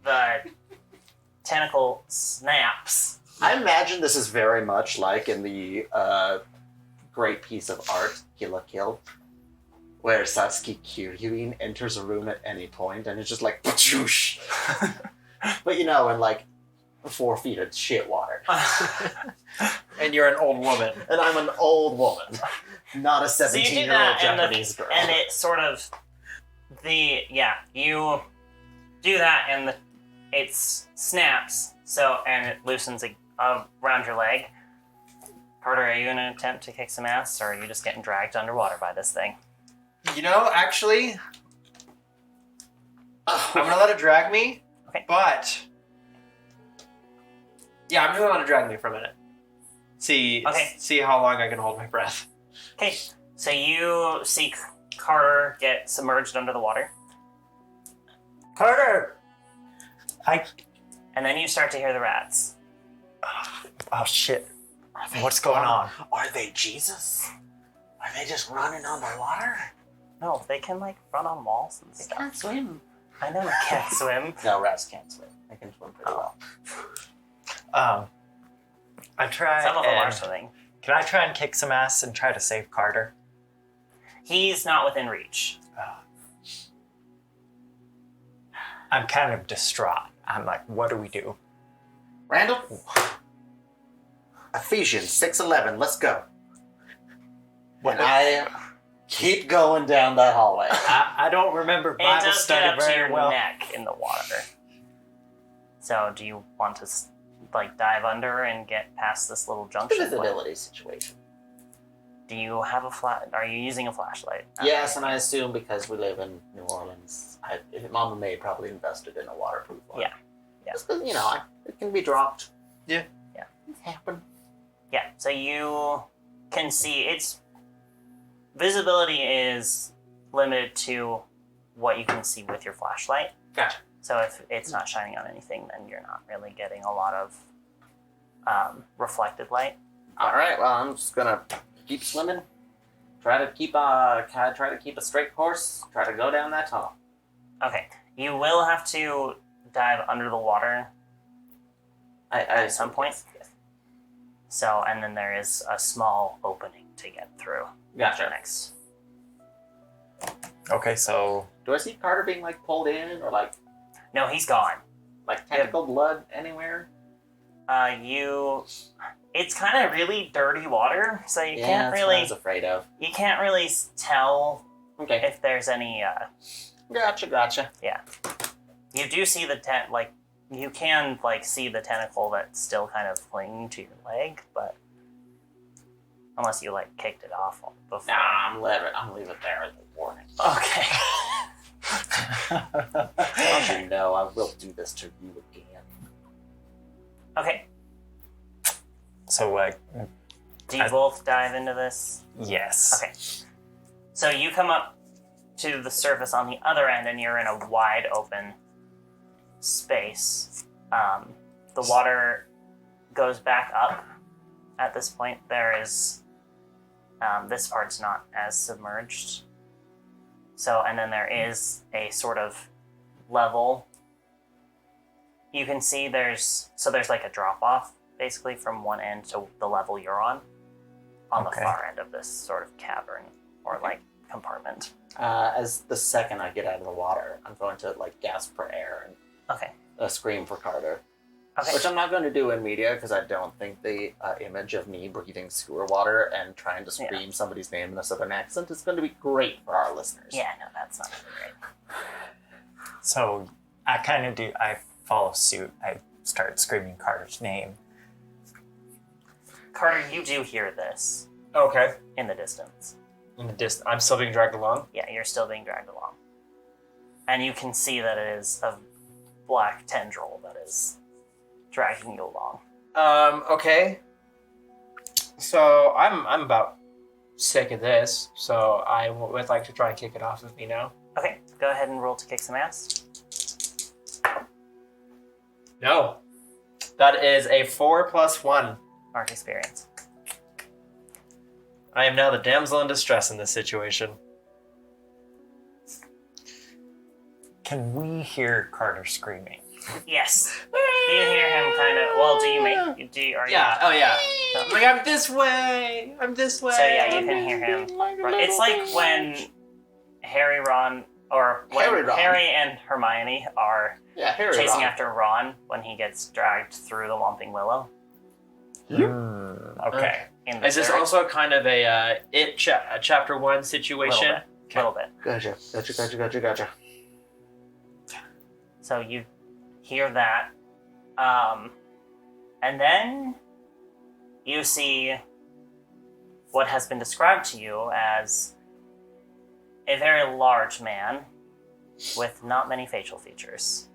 the tentacle snaps. I imagine this is very much like in the great piece of art, Kill la Kill, where Satsuki Kiryuin enters a room at any point and it's just like, "Pachoosh." But you know, in like 4 feet of shit water. And you're an old woman. And I'm an old woman, not a So you do 17-year-old that, and Japanese girl. and it sort of you do that, and it snaps. So and it loosens around your leg. Carter, are you gonna attempt to kick some ass, or are you just getting dragged underwater by this thing? You know, actually, I'm gonna let it drag me. Okay. But yeah, I'm gonna let it drag me for a minute. See Okay. how long I can hold my breath. Okay, So you see Carter get submerged under the water, Carter! and then you start to hear the rats. Oh shit. What's going on? Are they Jesus? Are they just running on the water? No, they can like run on walls and They stuff. can't swim. I know they can't swim. No, rats can't swim. They can swim pretty well. I try Some of them are and- swimming. Can I try and kick some ass and try to save Carter? He's not within reach. I'm kind of distraught. I'm like, what do we do? Randall? Ephesians 6:11. Let's go. What And I keep going down that hallway. I don't remember It Bible does get study up to very your well. neck in the water. So do you want to like dive under and get past this little junction? Visibility situation. Do you have a Are you using a flashlight? Yes, and I assume because we live in New Orleans, Mama May probably invested in a waterproof one. Yeah. Yeah. Just 'cause, it can be dropped. Yeah. Yeah. It's happened. Yeah. So you can see its visibility is limited to what you can see with your flashlight. Gotcha. So if it's not shining on anything, then you're not really getting a lot of reflected light. All right. Well, I'm just gonna keep swimming. Try to keep a straight course. Try to go down that tunnel. Okay. You will have to dive under the water at some point. So, and then there is a small opening to get through. Gotcha. Next. Okay, so Do I see Carter being like pulled in or like No, he's gone. tentacle blood anywhere? It's kind of really dirty water, so you can't that's what I really was afraid of. tell Okay. if there's any. Gotcha. You do see the you can see the tentacle that's still kind of clinging to your leg, but unless you kicked it off before. Nah, I'm leave it there as a warning. Okay. Don't you know I will do this to you again. Okay. so Do you both dive into this? yes. Okay. So you come up to the surface on the other end, and you're in a wide open space. The water goes back up at this point. There is this part's not as submerged. So, and then there is a sort of level. You can see there's like a drop off basically from one end to the level you're on the Okay. far end of this sort of cavern or compartment. As the second I get out of the water, I'm going to gasp for air and Okay. scream for Carter. Okay. Which I'm not going to do in media because I don't think the image of me breathing sewer water and trying to scream somebody's name in a southern accent is going to be great for our listeners. Yeah, no, that's not great. So I follow suit. I start screaming Carter's name. Carter, you do hear this Okay. in the distance. In the distance, I'm still being dragged along. Yeah, you're still being dragged along. And you can see that it is a black tendril that is dragging you along. Okay. So I'm about sick of this, so I would like to try and kick it off of me now. Okay, go ahead and roll to kick some ass. No. That is a 4 + 1. Mark experience. I am now the damsel in distress in this situation. Can we hear Carter screaming? Yes. You hear him kind of. Well, do you make? Are you? Yeah, oh yeah. No. I'm like, I'm this way! I'm this way! So yeah, you can hear him. It's like when Harry, Ron, or when Harry, Ron. Harry and Hermione are Yeah, Harry chasing Ron. after Ron when he gets dragged through the Whomping Willow. Okay. In the Is this third. also kind of a chapter 1 situation? Little bit. Gotcha. So you hear that. And then you see what has been described to you as a very large man with not many facial features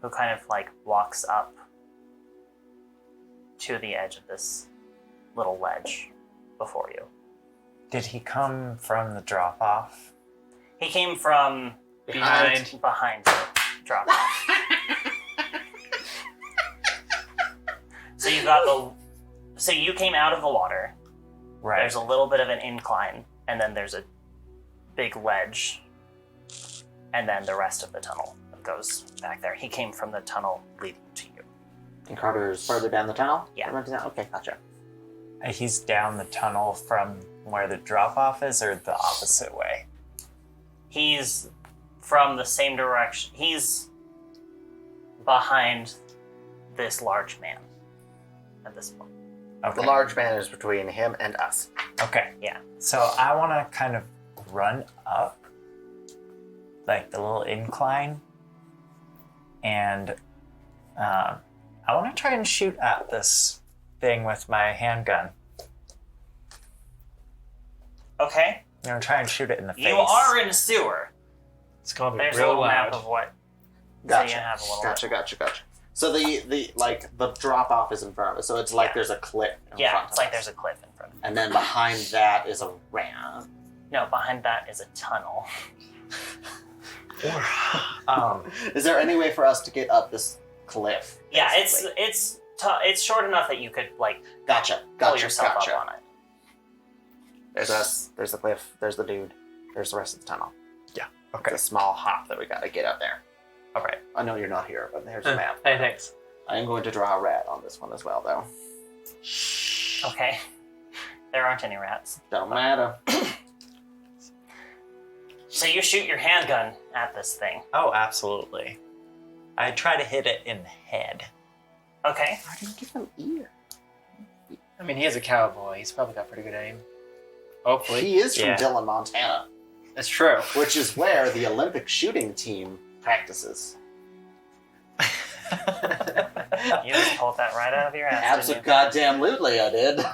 who kind of walks up to the edge of this little ledge before you. Did he come from the drop off? He came from behind the drop off. So you got so you came out of the water. Right. There's a little bit of an incline, and then there's a big ledge, and then the rest of the tunnel goes back there. He came from the tunnel leading to you. And Carter's further down the tunnel? Yeah. Okay, gotcha. He's down the tunnel from where the drop off is, or the opposite way? He's from the same direction. He's behind this large man at this point. Okay. The large man is between him and us. Okay. Yeah. So I want to kind of run up, like the little incline, and I want to try and shoot at this thing with my handgun. Okay. I'm going to try and shoot it in the face. You are in a sewer. It's called me There's a real little loud. map of what. Gotcha. So you have a little Gotcha. So the drop off is in front of us. So it's like there's a cliff in Yeah, front it's of like us. there's a cliff in front of you. And then behind that is a ramp. No, behind that is a tunnel. Is there any way for us to get up this cliff? Yeah, basically? it's short enough that you could like Gotcha. pull yourself up on it. There's us. There's the cliff. There's the dude. There's the rest of the tunnel. Okay. It's a small hop that we gotta get up there. All right. I know you're not here, but there's a map. Hey, thanks. I am going to draw a rat on this one as well, though. Okay. There aren't any rats. Don't matter. So you shoot your handgun at this thing. Oh, absolutely. I try to hit it in the head. Okay. Why didn't you give him ear? I mean, he is a cowboy. He's probably got pretty good aim. Hopefully. He is from Yeah. Dillon, Montana, That's true. which is where the Olympic shooting team practices. You just pulled that right out of your ass. didn't Abso-goddamn-lutely I did.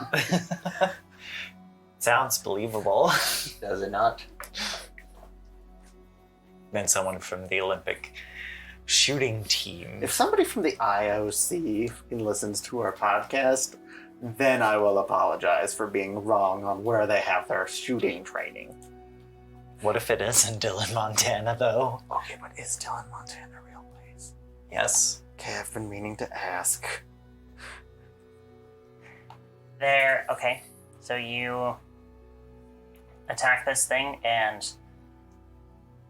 Sounds believable. Does it not? Then someone from the Olympic shooting team. If somebody from the IOC listens to our podcast, then I will apologize for being wrong on where they have their shooting training. What if it is in Dillon, Montana, though? Okay, but is Dillon, Montana a real place? Yes. Okay, I've been meaning to ask. There. Okay. So you attack this thing, and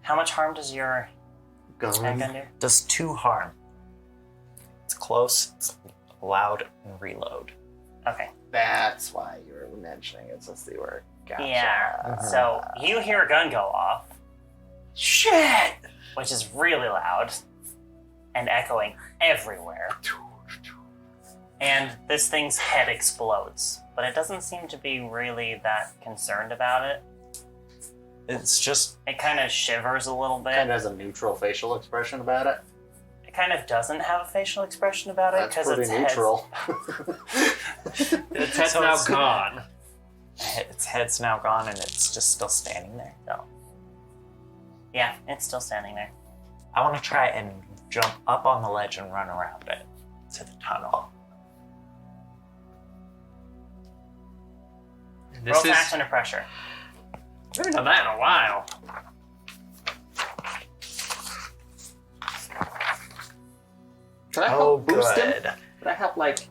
how much harm does your handgun do? Does 2 harm. It's close, it's loud, and reload. Okay. That's why you were mentioning it since they were. Gotcha. Yeah. So you hear a gun go off. Shit! Which is really loud and echoing everywhere. And this thing's head explodes, but it doesn't seem to be really that concerned about it. It's just It kind of shivers a little bit. Kind of has a neutral facial expression about it. It kind of doesn't have a facial expression about it That's because pretty its neutral. Its head's So now it's- gone. its head's now gone and it's just still standing there. So, yeah, it's still standing there. I want to try and jump up on the ledge and run around it to the tunnel. This Roll is. facts under pressure. We haven't done that in a while. Can I Oh, help boost him? good. Can I help, like...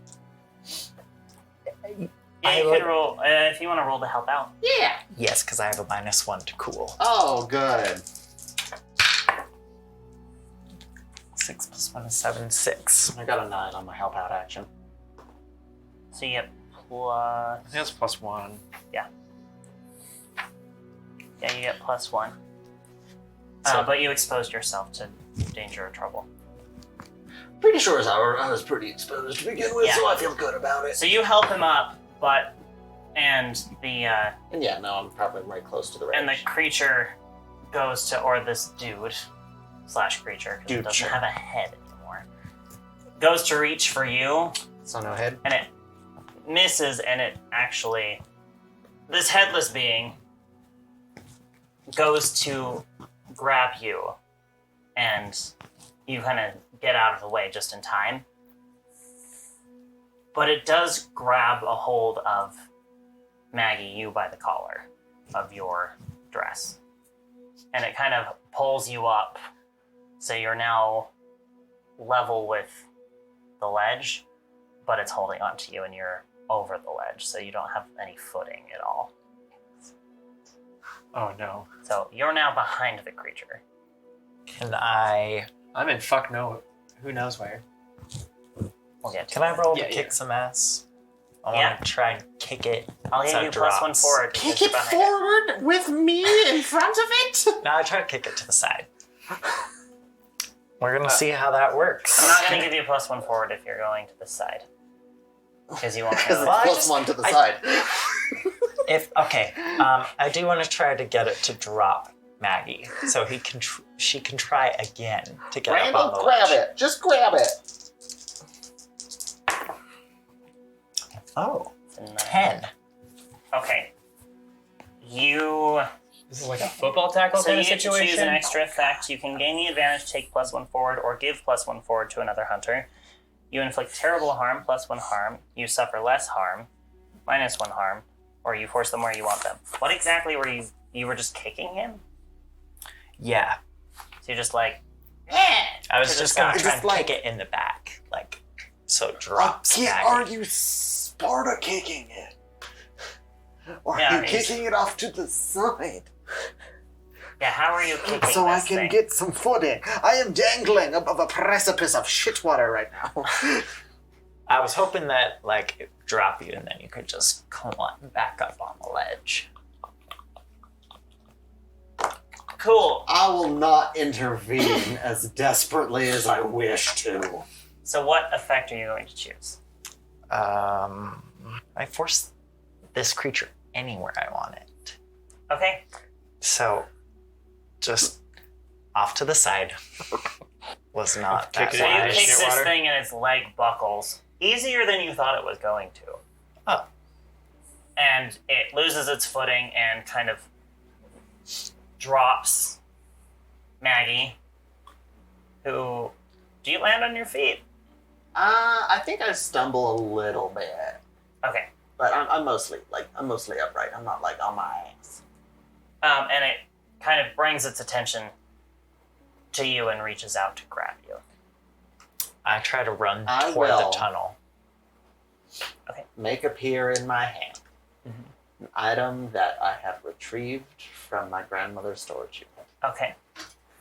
Yeah, I you would- can roll if you want to roll to help out. Yeah! Yes, because I have a -1 to cool. Oh, good. 6 + 1 is 7, 6. I got a 9 on my help out action. So you get plus. I think that's +1. Yeah, you get +1. So- But you exposed yourself to danger or trouble. Pretty sure I was pretty exposed to begin with, Yeah. so I feel good about it. So you help him up, and the And yeah, no, I'm probably right close to the range. and the creature goes to, or this dude / creature, because it Dude, doesn't sure. have a head anymore, goes to reach for you, So no head? and it misses, and it actually, this headless being goes to grab you, and you kind of get out of the way just in time. But it does grab a hold of Maggie, you by the collar. of your dress. And it kind of pulls you up, so you're now level with the ledge, but it's holding onto you and you're over the ledge, so you don't have any footing at all. Oh no. So you're now behind the creature. Can I I'm in fuck no. Who knows where? We'll get to can I it. roll Yeah, to yeah. kick some ass? I Yeah. want to try and kick it. I'll so give it you plus one drops. forward. because Kick you're it behind forward with me in front of it. No, I try to kick it to the side. We're gonna see how that works. I'm not going to give you plus one forward if you're going to the side. Because you won't Because know. it's Well, I plus just- one to the I- side. I do want to try to get it to drop Maggie, so she can try again to get up on Randal, the grab ledge. it. Just grab it. Oh, It's a 10. Okay. You... This is like a football tackle So kind you of get to situation. choose an extra effect. You can gain the advantage, take plus one forward, or give plus one forward to another hunter. You inflict terrible harm, plus one harm. You suffer less harm, minus one harm, or you force them where you want them. What exactly were you? You were just kicking him? Yeah, So you're just like, I was To the just gonna side. try Just and like- kick it in the back, like so it I drops. can't Maggie. argue Sparta kicking it. Or Yeah, are you it's- kicking it off to the side? yeah, how are you kicking So I this can thing? get some footing. I am dangling above a precipice of shit water right now. I was hoping that like it would drop you and then you could just come on back up on the ledge. Cool. I will not intervene as desperately as I wish to. So what effect are you going to choose? I force this creature anywhere I want it. Okay. So, just off to the side was not Kick that it So you Yeah, wise. kick shit this water. thing and its leg buckles. Easier than you thought it was going to. Oh. And it loses its footing and kind of drops Maggie, who... Do you land on your feet? I think I stumble a little bit, Okay. but I'm mostly upright. I'm not like on my ass. And it kind of brings its attention to you and reaches out to grab you. I try to run I toward will. the tunnel. Make appear in my hand an item that I have retrieved from my grandmother's storage unit. Okay.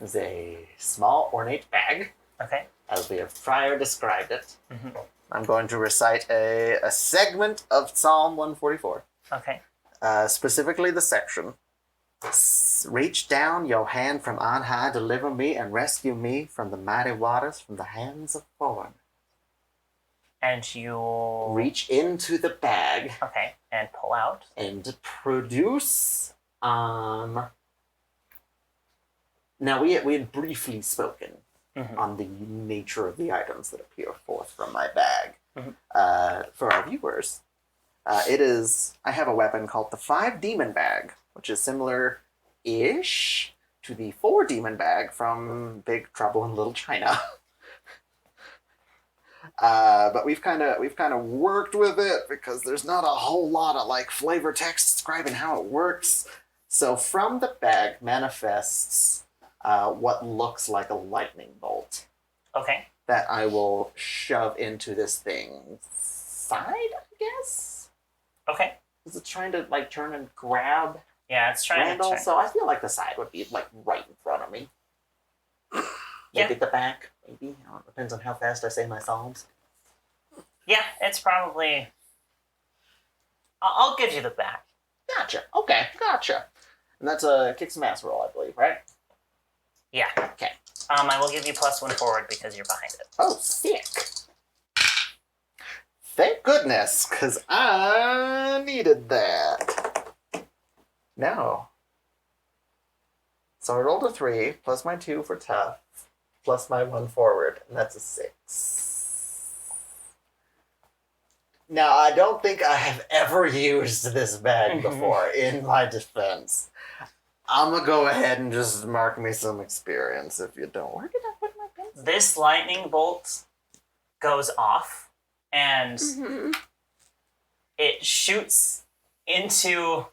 It's a small ornate bag, Okay. as we have prior described it. Mhm. I'm going to recite a segment of Psalm 144. Okay. Specifically the section. Reach down your hand from on high, deliver me and rescue me from the mighty waters, from the hands of foreign. And you... Reach into the bag Okay. And pull out. and produce. Now we had briefly spoken Mhm. on the nature of the items that appear forth from my bag. Mhm. For our viewers, I have a weapon called the 5 Demon Bag, which is similar-ish to the 4 Demon Bag from Big Trouble in Little China. But we've kind of worked with it because there's not a whole lot of like flavor text describing how it works. So from the bag manifests what looks like a lightning bolt Okay. that I will shove into this thing's side, I guess? Okay. Is it trying to like turn and grab Yeah, it's trying Randal? to... So I feel like the side would be like right in front of me. Yeah. Maybe the back, maybe. I don't know, depends on how fast I say my psalms. Yeah, it's probably... I'll give you the back. Gotcha. Okay, gotcha. And that's a kick some ass roll, I believe, right? Yeah. Okay. I will give you plus one forward because you're behind it. Oh, sick. Thank goodness, because I needed that. No. So I rolled a 3, plus my 2 for tough, plus my 1 forward, and that's a 6. Now, I don't think I have ever used this bag before, in my defense. I'm gonna go ahead and just mark me some experience if you don't. Where did I put my pencil? This lightning bolt goes off, and it shoots into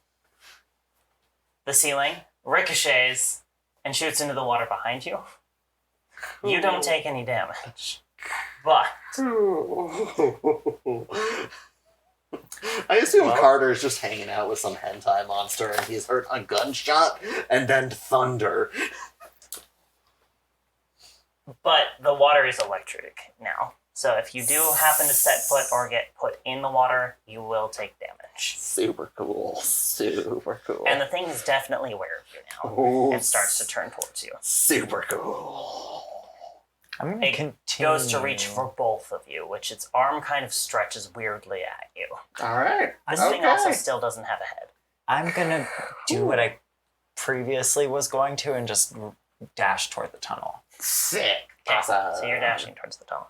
the ceiling, ricochets, and shoots into the water behind you. You don't take any damage. But I assume Carter's just hanging out with some hentai monster and he's heard a gunshot and then thunder. But the water is electric now. So if you do happen to set foot or get put in the water, you will take damage. Super cool. Super cool. And the thing is definitely aware of you now. Oh, And starts to turn towards you. super cool. I'm gonna It continue. goes to reach for both of you, which its arm kind of stretches weirdly at you. All right. This thing also still doesn't have a head. I'm gonna do what I previously was going to and just dash toward the tunnel. Sick. Okay, Awesome. so you're dashing towards the tunnel.